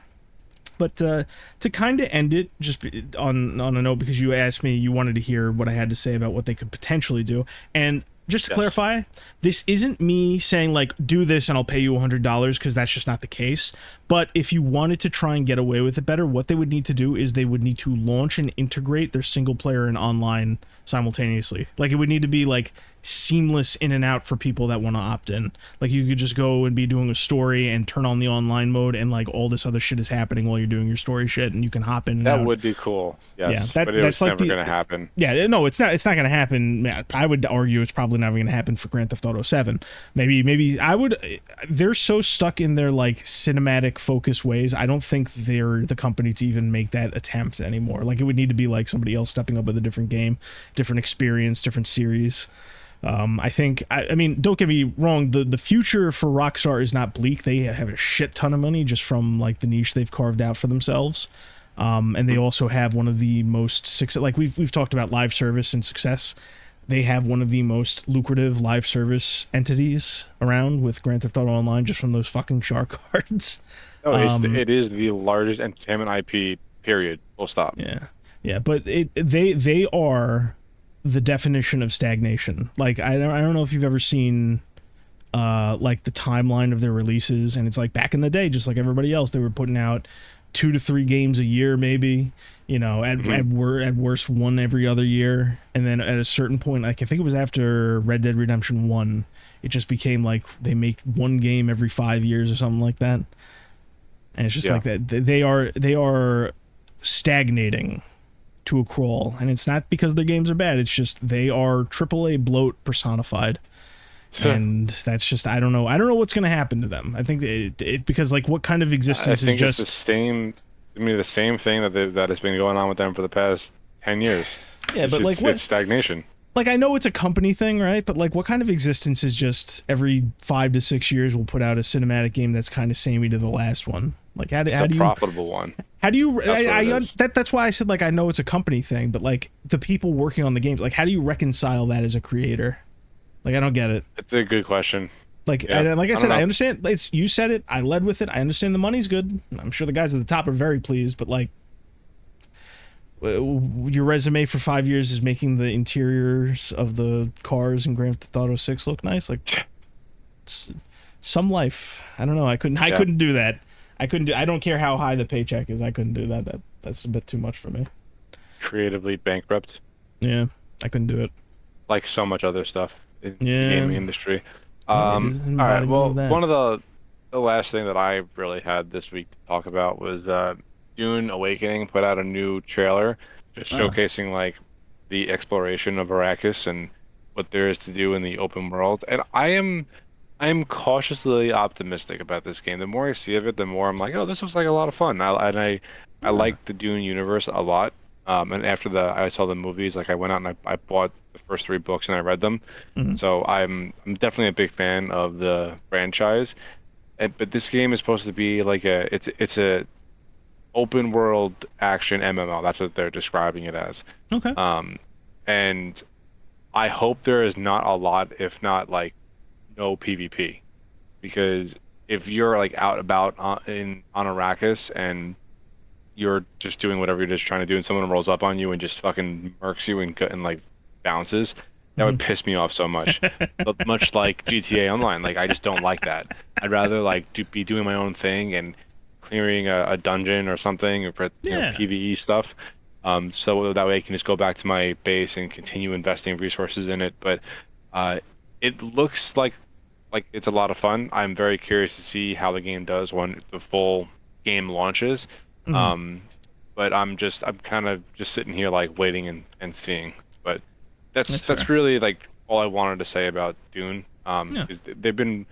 But to kind of end it, just on a note, because you asked me, you wanted to hear what I had to say about what they could potentially do, and just to Yes. clarify, this isn't me saying like do this and I'll pay you $100 because that's just not the case. But if you wanted to try and get away with it better, what they would need to do is they would need to launch and integrate their single player and online simultaneously. Like it would need to be like seamless in and out for people that want to opt in. Like you could just go and be doing a story and turn on the online mode and like all this other shit is happening while you're doing your story shit and you can hop in and That out. would be cool. Yes. Yeah, but it that's was like never going to happen. Yeah, no, it's not going to happen. I would argue it's probably never going to happen for Grand Theft Auto 7. Maybe I would. They're so stuck in their like cinematic focus ways. I don't think they're the company to even make that attempt anymore. Like it would need to be like somebody else stepping up with a different game, different experience, different series. I think, I mean, don't get me wrong, the future for Rockstar is not bleak. They have a shit ton of money just from like the niche they've carved out for themselves. And they also have one of the most success, like we've talked about live service and success. They have one of the most lucrative live service entities around with Grand Theft Auto Online just from those fucking shark cards. No, it is the largest entertainment IP, period. Full stop. Yeah, but they are the definition of stagnation. Like I don't know if you've ever seen like the timeline of their releases, and it's like back in the day, just like everybody else, they were putting out 2 to 3 games a year, maybe. At worst one every other year, and then at a certain point, like I think it was after Red Dead Redemption 1, it just became like they make one game every 5 years or something like that, and it's just like that. They are stagnating to a crawl, and it's not because their games are bad. It's just they are AAA bloat personified. And that's just I don't know what's gonna happen to them. I think it because like what kind of existence I think is just it's the same. I mean, the same thing that has been going on with them for the past 10 years. Yeah, but like it's stagnation. Like I know it's a company thing, right? But like what kind of existence is just every 5 to 6 years we'll put out a cinematic game that's kind of samey to the last one? Like how do you profitable one? How do you That's that's why I said like I know it's a company thing, but like the people working on the games, like how do you reconcile that as a creator? Like I don't get it. It's a good question. Like Yeah, like I said, know. I understand. You said it. I led with it. I understand the money's good. I'm sure the guys at the top are very pleased. But like, your resume for 5 years is making the interiors of the cars in Grand Theft Auto 6 look nice. Like, some life. I don't know. I couldn't do that. I don't care how high the paycheck is. I couldn't do that. That's a bit too much for me. Creatively bankrupt, Yeah, I couldn't do it. like so much other stuff in the Yeah. gaming industry. All All right. Well, one of the last thing that I really had this week to talk about was Dune Awakening put out a new trailer, just showcasing like the exploration of Arrakis and what there is to do in the open world. And I am cautiously optimistic about this game. The more I see of it, the more I'm like, oh, this looks like a lot of fun. I like the Dune universe a lot. And after I saw the movies, like I went out and I bought the first 3 books and I read them. Mhm. So I'm definitely a big fan of the franchise. But this game is supposed to be like it's a open world action MMO. That's what they're describing it as. Okay. And I hope there is not a lot, if not like no PvP, because if you're like out about on Arrakis and you're just doing whatever you're just trying to do, and someone rolls up on you and just fucking murks you and like bounces, that would piss me off so much. But much like GTA Online, like I just don't like that. I'd rather like be doing my own thing and clearing a dungeon or something, or PvE stuff. So that way I can just go back to my base and continue investing resources in it. But it looks like it's a lot of fun. I'm very curious to see how the game does when the full game launches. but I'm kind of just sitting here like waiting and seeing. But That's that's fair. really like all I wanted to say about Dune. Yeah. Is they've been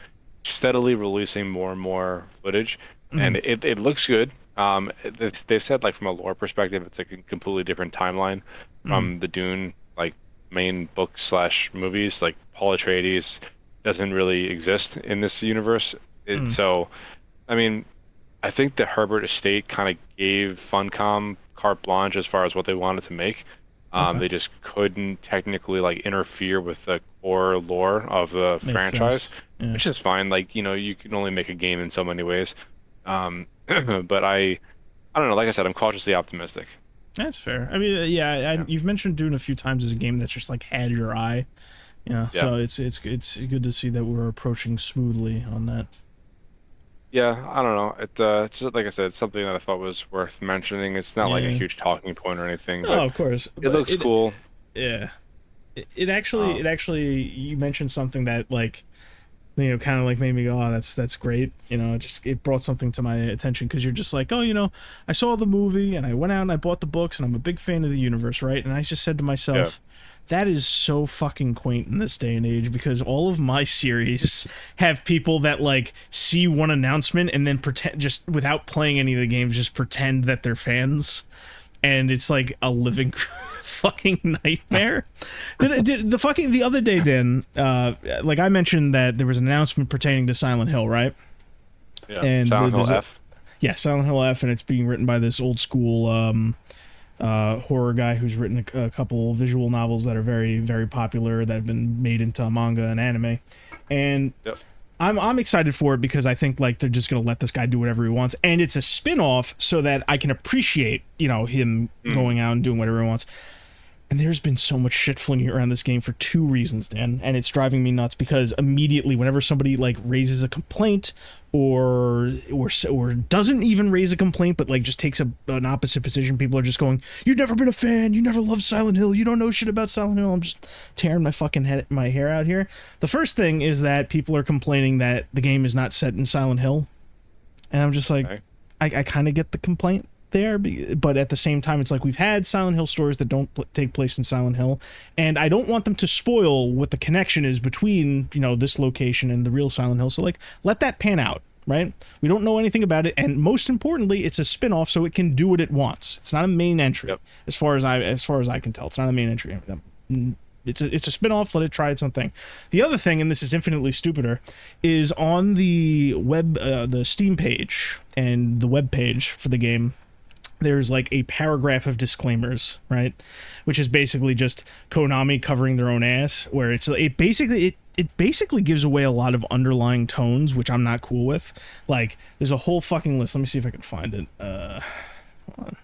steadily releasing more and more footage, Hmm. and it looks good. They've said like from a lore perspective, it's like a completely different timeline Hmm. from the Dune like main book slash movies. Like Paul Atreides doesn't really exist in this universe. Hmm. So, I mean, I think the Herbert estate kind of gave Funcom carte blanche as far as what they wanted to make. Okay. They just couldn't technically like interfere with the core lore of the Makes franchise, sense. Yeah. which is fine. Like, you can only make a game in so many ways. But I don't know. Like I said, I'm cautiously optimistic. That's fair. I mean, yeah, Yeah. you've mentioned Dune a few times as a game that's just like had your eye. Yeah, Yeah. so it's good to see that we're approaching smoothly on that. Yeah, I don't know. It's just, like I said, it's something that I thought was worth mentioning. It's not like a Yeah. huge talking point or anything, No, but of course, it but looks cool. yeah, Um, it actually you mentioned something that like kind of like made me go, oh, that's great. It brought something to my attention because you're just like, oh, I saw the movie and I went out and I bought the books and I'm a big fan of the universe, right? And I just said to yeah. myself, that is so fucking quaint in this day and age because all of my series have people that like see one announcement and then pretend just without playing any of the games, just pretend that they're fans, and it's like a living fucking nightmare. The fucking the other day, Dan, like I mentioned that there was an announcement pertaining to Silent Hill, right? Yeah. And Silent Hill there's a F. yeah, Silent Hill F, and it's being written by this old school horror guy who's written a couple visual novels that are very very popular that have been made into manga and anime, and Yep. I'm excited for it because I think like they're just gonna let this guy do whatever he wants, and it's a spin-off so that I can appreciate him Mm. going out and doing whatever he wants. And there's been so much shit flinging around this game for two reasons, Dan, and it's driving me nuts because immediately whenever somebody like raises a complaint or doesn't even raise a complaint but like just takes an opposite position, people are just going, "You've never been a fan, you never loved Silent Hill, you don't know shit about Silent Hill." I'm just tearing my fucking my hair out here. The first thing is that people are complaining that the game is not set in Silent Hill, and I'm just like, Okay. I kind of get the complaint there, but at the same time, it's like we've had Silent Hill stories that don't take place in Silent Hill, and I don't want them to spoil what the connection is between this location and the real Silent Hill. So like, let that pan out. Right? We don't know anything about it, and most importantly, it's a spin-off, so it can do what it wants. It's not a main entry, Yep. as far as I can tell. It's not a main entry. It's a spin-off. Let it try its own thing. The other thing, and this is infinitely stupider, is on the web, the Steam page and the web page for the game. There's like a paragraph of disclaimers, right? Which is basically just Konami covering their own ass, where it basically gives away a lot of underlying tones, which I'm not cool with. Like, there's a whole fucking list. Let me see if I can find it. Hold on.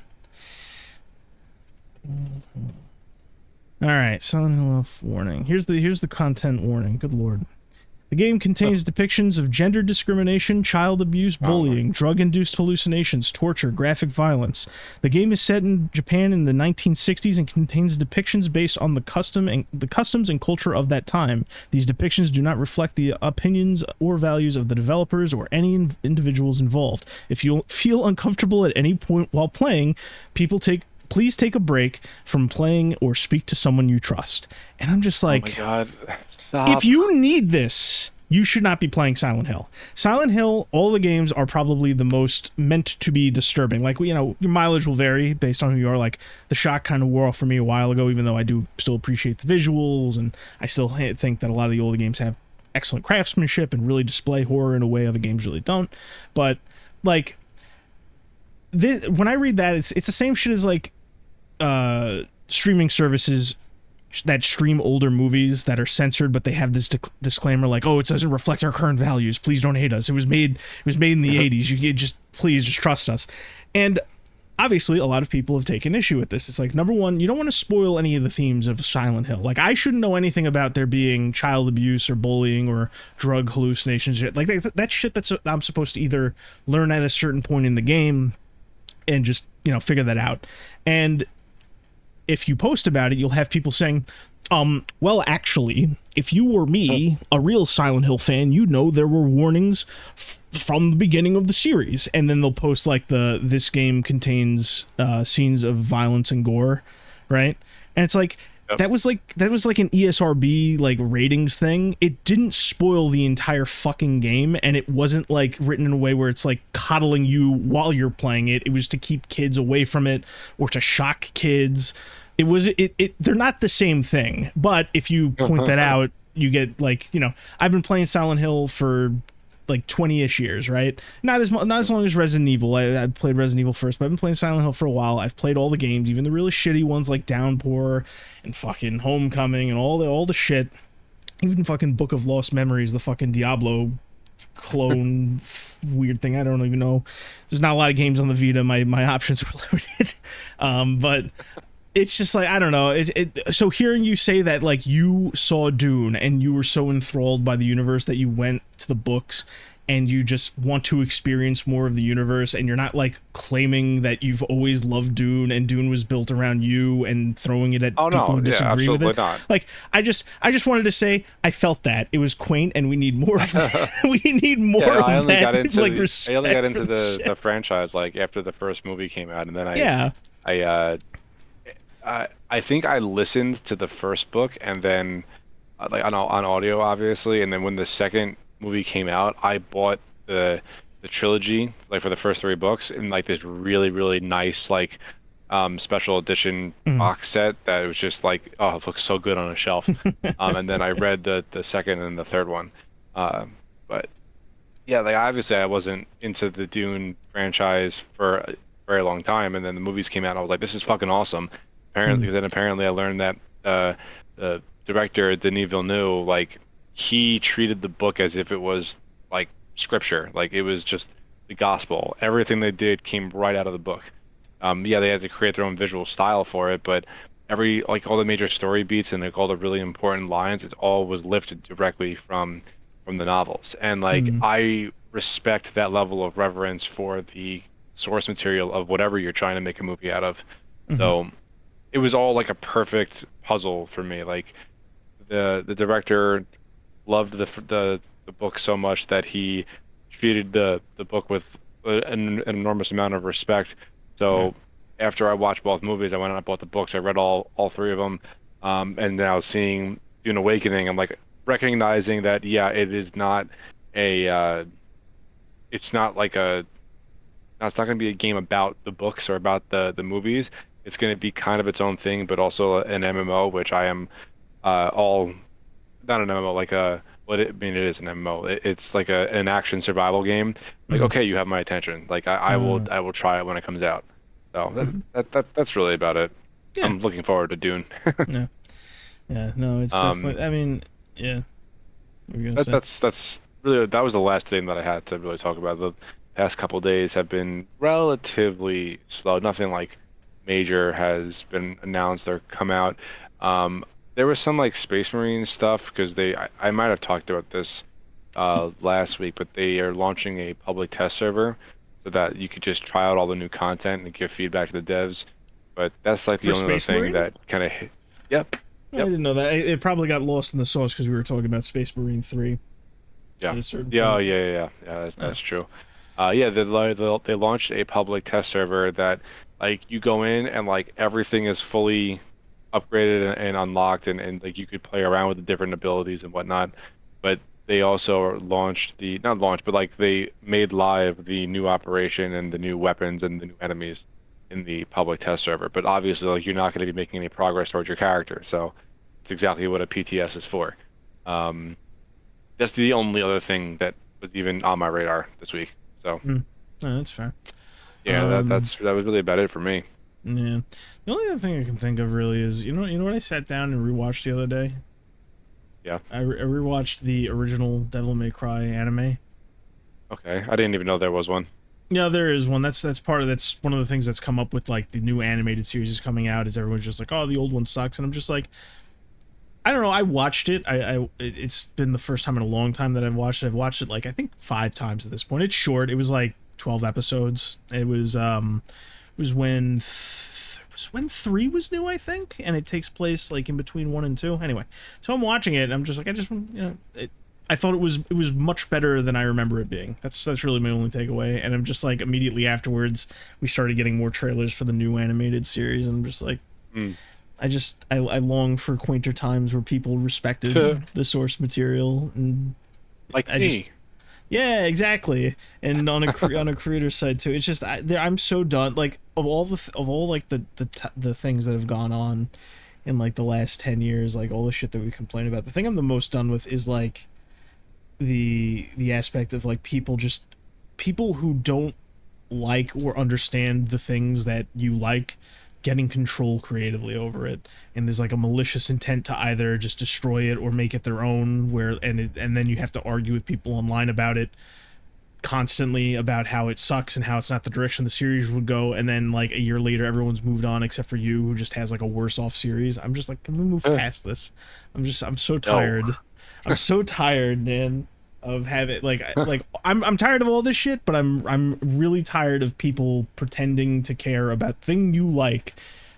All right, Silent Hill warning. Here's the content warning. Good lord. The game contains depictions of gender discrimination, child abuse, Oh my. bullying, drug-induced hallucinations, torture, graphic violence. The game is set in Japan in the 1960s and contains depictions based on the customs and culture of that time. These depictions do not reflect the opinions or values of the developers or any individuals involved. If you feel uncomfortable at any point while playing, please take a break from playing or speak to someone you trust. And I'm just Oh my like, God. if Stop. you need this, you should not be playing Silent Hill. Silent Hill, all the games are probably the most meant to be disturbing. Like, your mileage will vary based on who you are. Like, the shock kind of wore off for me a while ago, even though I do still appreciate the visuals, and I still think that a lot of the older games have excellent craftsmanship and really display horror in a way other games really don't. But, like, when I read that, it's the same shit as, like, streaming services that stream older movies that are censored, but they have this disclaimer like, "Oh, it doesn't reflect our current values. Please don't hate us. It was made in the '80s. You just please just trust us." And obviously, a lot of people have taken issue with this. It's like, number one, you don't want to spoil any of the themes of Silent Hill. Like, I shouldn't know anything about there being child abuse or bullying or drug hallucinations. Like that shit that's I'm supposed to either learn at a certain point in the game and just figure that out. And if you post about it, you'll have people saying, Well, actually, if you were me, a real Silent Hill fan, you know there were warnings from the beginning of the series, and then they'll post like this game contains scenes of violence and gore, right? And it's like Yep. that was like an ESRB like ratings thing. It didn't spoil the entire fucking game, and it wasn't like written in a way where it's like coddling you while you're playing it. It was to keep kids away from it or to shock kids. They're not the same thing, but if you point that out, you get like, I've been playing Silent Hill for like 20-ish years, right? Not as long as Resident Evil. I played Resident Evil first, but I've been playing Silent Hill for a while. I've played all the games, even the really shitty ones like Downpour and fucking Homecoming and all the shit. Even fucking Book of Lost Memories, the fucking Diablo clone weird thing. I don't even know. There's not a lot of games on the Vita. My options were limited. But it's just like, I don't know. So hearing you say that like you saw Dune and you were so enthralled by the universe that you went to the books and you just want to experience more of the universe, and you're not like claiming that you've always loved Dune and Dune was built around you and throwing it at Oh people no, who yeah, disagree with absolutely it. not. Like I just wanted to say I felt that it was quaint and we need more of that. We need more Yeah, no, of that. Like I only got into the the franchise like after the first movie came out, and then yeah. I I think I listened to the first book and then like on audio obviously, and then when the second movie came out, I bought the trilogy like for the first three books in like this really nice like special edition Mhm. box set that was just like, oh, it looks so good on a shelf. And then I read the second and the third one. But yeah, like obviously I wasn't into the Dune franchise for a very long time, and then the movies came out, and I was like, this is fucking awesome. Apparently, Mhm. then apparently I learned that the director Denis Villeneuve, like he treated the book as if it was like scripture, like it was just the gospel. Everything they did came right out of the book. Yeah, they had to create their own visual style for it, but every like all the major story beats and like all the really important lines, it all was lifted directly from the novels. And like Mhm. I respect that level of reverence for the source material of whatever you're trying to make a movie out of. Mhm. So it was all like a perfect puzzle for me. Like the director loved the book so much that he treated the book with an enormous amount of respect. Yeah. So after I watched both movies, I went and I bought the books. I read all three of them, and now seeing Dune Awakening, I'm like recognizing that yeah, it is not a it's not like a now, it's not going to be a game about the books or about the movies. It's going to be kind of its own thing, but also an MMO, which I am all not an MMO like a what it, I mean it is an MMO. It's like an action survival game. Like Mhm. okay, you have my attention. Like Uh, I will try it when it comes out. So mhm. that's really about it. Yeah. I'm looking forward to Dune. Yeah. Yeah. No, it's Um, definitely. I mean, yeah. What were you gonna that say? that's really that was the last thing that I had to really talk about. The past couple days have been relatively slow. Nothing like major has been announced or come out. Um, there was some like Space Marine stuff because I might have talked about this last week, but they are launching a public test server so that you could just try out all the new content and give feedback to the devs. But that's like the For only other Space thing Marine? that kind of yep, I yep. didn't know that. It probably got lost in the sauce because we were talking about Space Marine 3 Yeah. at a certain Yeah, oh, point. yeah. Uh, That's true. Yeah, they launched a public test server that like you go in and like everything is fully upgraded and unlocked and like you could play around with the different abilities and whatnot. But they also launched the not launched, but like they made live the new operation and the new weapons and the new enemies in the public test server. But obviously, like you're not going to be making any progress towards your character, so it's exactly what a PTS is for. Um, that's the only other thing that was even on my radar this week. So mm, no, that's fair. yeah, Um, that was really about it for me. yeah. The only other thing I can think of really is you know what I sat down and rewatched the other day. Yeah. I rewatched the original Devil May Cry anime. Okay. I didn't even know there was one. Yeah, there is one. That's one of the things that's come up with like the new animated series is coming out. Is everyone's just like, oh, the old one sucks, and I'm just like, I don't know. I watched it. It's been the first time in a long time that I've watched it. I've watched it like I think 5 times at this point. It's short. It was like 12 episodes. It was when when 3 was new, I think, and it takes place like in between 1 and 2. Anyway, so I'm watching it and I'm just like, I thought it was much better than I remember it being. That's really my only takeaway. And I'm just like, immediately afterwards we started getting more trailers for the new animated series, and I'm just like, I long for quainter times where people respected the source material, and Like me. yeah, exactly. And on a on a creator side too. It's just I'm so done. Like of all the things that have gone on in like the last 10 years, like all the shit that we complain about. The thing I'm the most done with is like the aspect of like people who don't like or understand the things that you like getting control creatively over it, and there's like a malicious intent to either just destroy it or make it their own, and then you have to argue with people online about it constantly, about how it sucks and how it's not the direction the series would go, and then like a year later everyone's moved on except for you, who just has like a worse off series. I'm just like, can we move past this? I'm so tired. No. I'm so tired, man, of having I'm tired of all this shit, but I'm really tired of people pretending to care about thing you like,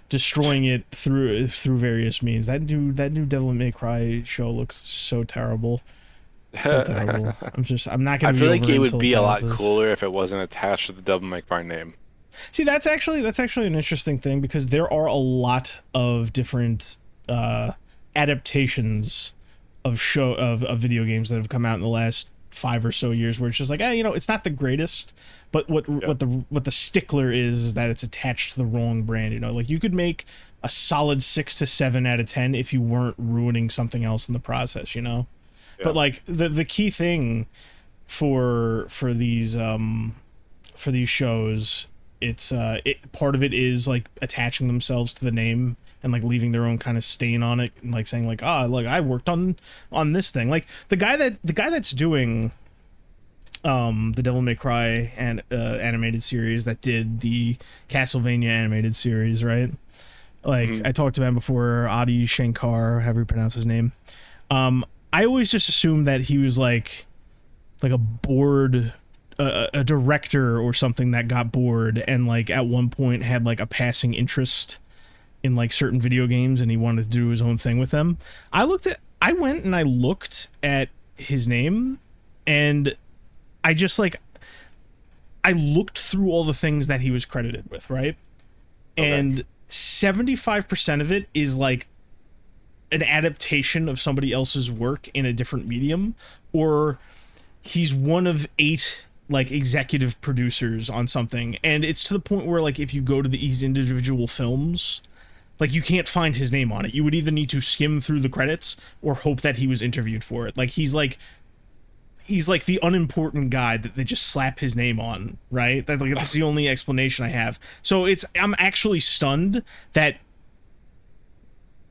destroying it through various means. That new Devil May Cry show looks so terrible. So terrible. I'm not gonna I be feel like over it until would be a lot passes. cooler if it wasn't attached to the Devil May Cry name. See, that's actually an interesting thing, because there are a lot of different adaptations of video games that have come out in the last 5 or so years, where it's just like, it's not the greatest, but what the stickler is that it's attached to the wrong brand. Like you could make a solid 6 to 7 out of 10 if you weren't ruining something else in the process. Yeah. But like the key thing for these shows, it's part of it is like attaching themselves to the name and like leaving their own kind of stain on it, and like saying like, look, I worked on this thing. Like the guy that's doing the Devil May Cry and animated series, that did the Castlevania animated series, right? Like I talked about him before, Adi Shankar, however you pronounce his name. I always just assumed that he was like a bored a director or something that got bored and like at one point had like a passing interest in like certain video games, and he wanted to do his own thing with them. I went and I looked at his name, and I just like, I looked through all the things that he was credited with, right? Okay. And 75% of it is like an adaptation of somebody else's work in a different medium, or he's one of 8 like executive producers on something. And it's to the point where like if you go to these individual films, like you can't find his name on it. You would either need to skim through the credits or hope that he was interviewed for it. Like he's like the unimportant guy that they just slap his name on, right? That's the only explanation I have. So I'm actually stunned that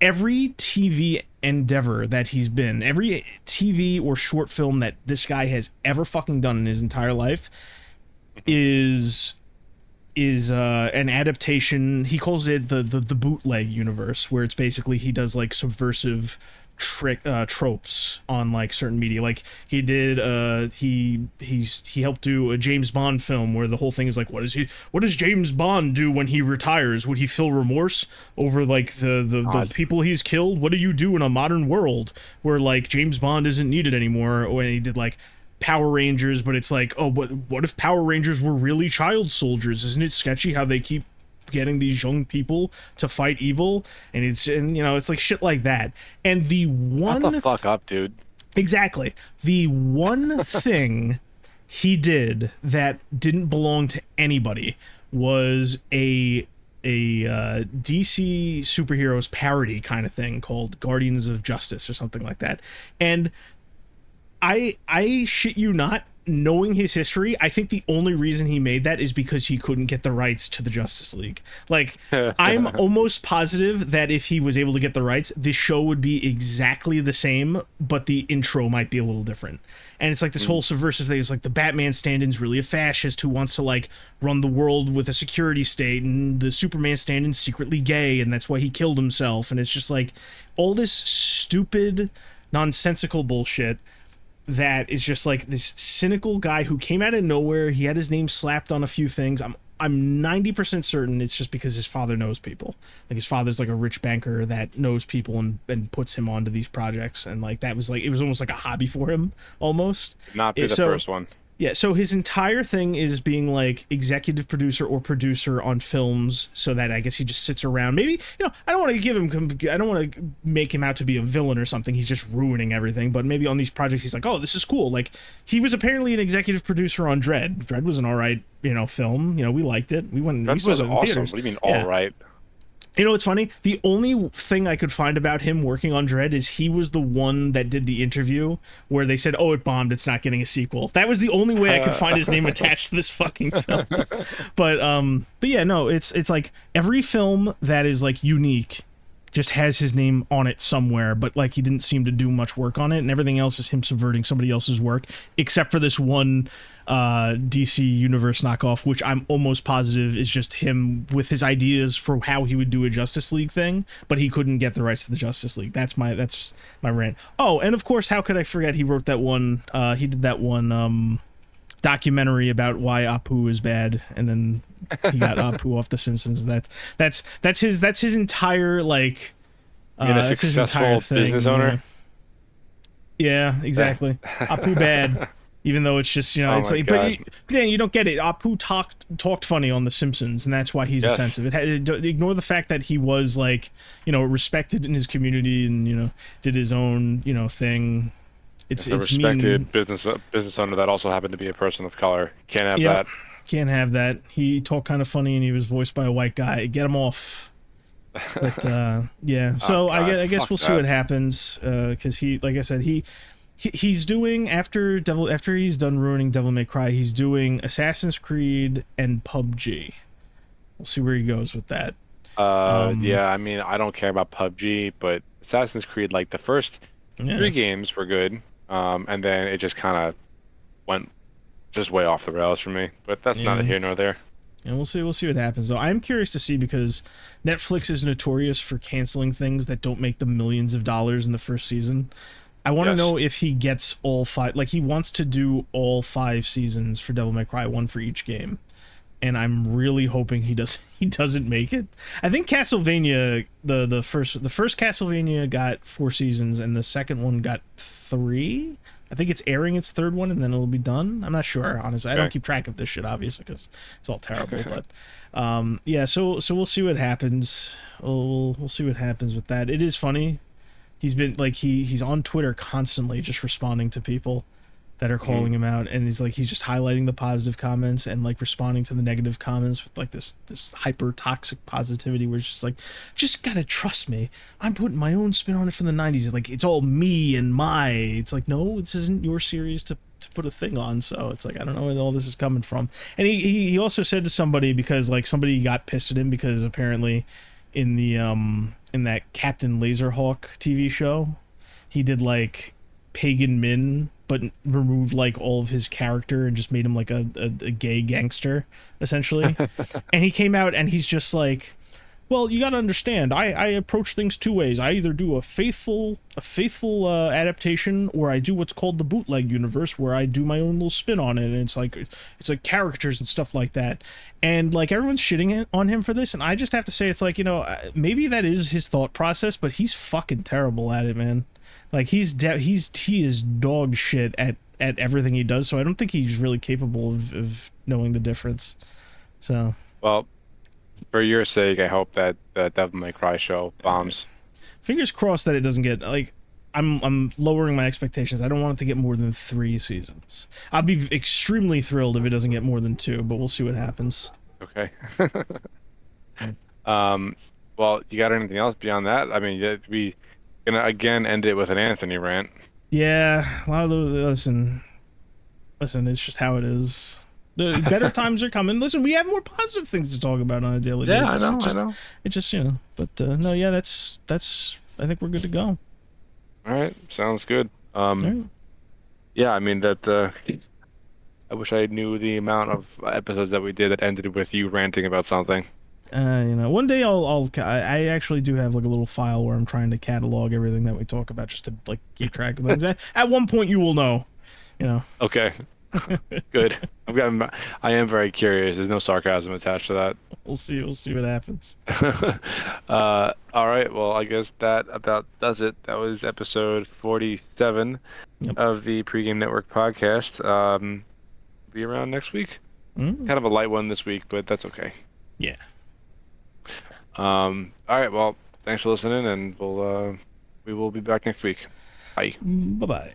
every TV endeavor that he's been, every TV or short film that this guy has ever fucking done in his entire life is an adaptation. He calls it the bootleg universe, where it's basically he does like subversive tropes on like certain media. Like he did he helped do a James Bond film where the whole thing is like, what does James Bond do when he retires? Would he feel remorse over like the people he's killed? What do you do in a modern world where like James Bond isn't needed anymore? When he did like Power Rangers, but it's like, what if Power Rangers were really child soldiers? Isn't it sketchy how they keep getting these young people to fight evil? And it's like shit like that. And the one, shut the fuck up, dude. Exactly. The one thing he did that didn't belong to anybody was a DC superheroes parody kind of thing called Guardians of Justice or something like that. And I shit you not, knowing his history, I think the only reason he made that is because he couldn't get the rights to the Justice League. Like, I'm almost positive that if he was able to get the rights, this show would be exactly the same, but the intro might be a little different. And it's like this whole subversive thing. It's like the Batman stand-in's really a fascist who wants to like run the world with a security state, and the Superman stand-in's secretly gay, and that's why he killed himself. And it's just like all this stupid, nonsensical bullshit that is just like this cynical guy who came out of nowhere. He had his name slapped on a few things. I'm 90% certain it's just because his father knows people. Like his father's like a rich banker that knows people and puts him onto these projects, and like that was like it was almost like a hobby for him almost. Not be the So first one. yeah, so his entire thing is being like executive producer or producer on films, so that I guess he just sits around. Maybe, I don't want to I don't want to make him out to be a villain or something. He's just ruining everything. But maybe on these projects, he's like, oh, this is cool. Like he was apparently an executive producer on Dread. Dread was an all right, film. We liked it. We went. That We saw was it in awesome. theaters. What do you mean, Yeah. all right? It's funny. The only thing I could find about him working on Dread is he was the one that did the interview where they said, "Oh, it bombed. It's not getting a sequel." That was the only way I could find his name attached to this fucking film. But yeah, no, it's like every film that is like unique just has his name on it somewhere, but like he didn't seem to do much work on it, and everything else is him subverting somebody else's work, except for this one DC Universe knockoff, which I'm almost positive is just him with his ideas for how he would do a Justice League thing, but he couldn't get the rights to the Justice League. That's my rant. Oh, and of course, how could I forget he wrote that one? He did that one documentary about why Apu is bad, and then he got Apu off The Simpsons. And that's his entire like. You mean a That's his entire successful business thing, owner? Yeah, exactly. Apu bad. Even though it's just, Oh it's my like, God. but you don't get it. Apu talked funny on The Simpsons, and that's why he's Yes. offensive. Ignore the fact that he was like, respected in his community and did his own thing. It's A mean. respected business owner that also happened to be a person of color. Can't have Yep. that. Can't have that. He talked kind of funny, and he was voiced by a white guy. Get him off. But yeah, so Oh, God, I guess fuck we'll see that. what happens. Because he, like I said, he's doing after he's done ruining Devil May Cry, he's doing Assassin's Creed and PUBG. We'll see where he goes with that. Yeah, I mean, I don't care about PUBG, but Assassin's Creed, like the first Yeah. 3 games were good, and then it just kind of went just way off the rails for me. But that's Yeah. neither here nor there. And we'll see what happens though. I'm curious to see because Netflix is notorious for canceling things that don't make them millions of dollars in the first season. I want to Yes. know if he gets all 5. Like he wants to do all 5 seasons for Devil May Cry, one for each game. And I'm really hoping he doesn't make it. I think Castlevania the first Castlevania got 4 seasons and the second one got 3. I think it's airing its 3rd one and then it'll be done. I'm not sure, honestly. I don't Okay. keep track of this shit obviously because it's all terrible. But yeah, so we'll see what happens. We'll see what happens with that. It is funny. He's been like he's on Twitter constantly just responding to people that are calling him out, and he's just highlighting the positive comments and like responding to the negative comments with like this hyper toxic positivity where it's just like, just gotta trust me, I'm putting my own spin on it from the 90s, like it's all me and it's like, no, this isn't your series to put a thing on. So it's like, I don't know where all this is coming from. And he also said to somebody, because like somebody got pissed at him because apparently in the in that Captain Laserhawk TV show, he did like Pagan Min, but removed like all of his character and just made him like a gay gangster essentially. And he came out and he's just like, well, you got to understand, I approach things 2 ways. I either do a faithful adaptation, or I do what's called the bootleg universe, where I do my own little spin on it, and it's like characters and stuff like that. And like everyone's shitting on him for this, and I just have to say, it's like, maybe that is his thought process, but he's fucking terrible at it, man. Like he is dog shit at everything he does. So I don't think he's really capable of knowing the difference. So Well, for your sake, I hope that the Devil May Cry show bombs. fingers crossed that it doesn't get like. I'm lowering my expectations. I don't want it to get more than 3 seasons. I'll be extremely thrilled if it doesn't get more than 2, but we'll see what happens. Okay. Well, you got anything else beyond that? I mean, we gonna again end it with an Anthony rant. Yeah, a lot of those. Listen, it's just how it is. The better times are coming. Listen, we have more positive things to talk about on a daily Yeah, basis. I know. It just, But no, yeah, that's. I think we're good to go. All right, sounds good. All right. Yeah, I mean that. I wish I knew the amount of episodes that we did that ended with you ranting about something. One day I actually do have like a little file where I'm trying to catalog everything that we talk about just to like keep track of things. At one point you will know, Okay. Good. I am very curious. There's no sarcasm attached to that. We'll see. We'll see what happens. All right. Well, I guess that about does it. That was episode 47 Yep. of the Pregame Network podcast. Be around next week. Mm, Kind of a light one this week, but that's okay. yeah. All right. Well, thanks for listening, and we will be back next week. Bye. Bye bye.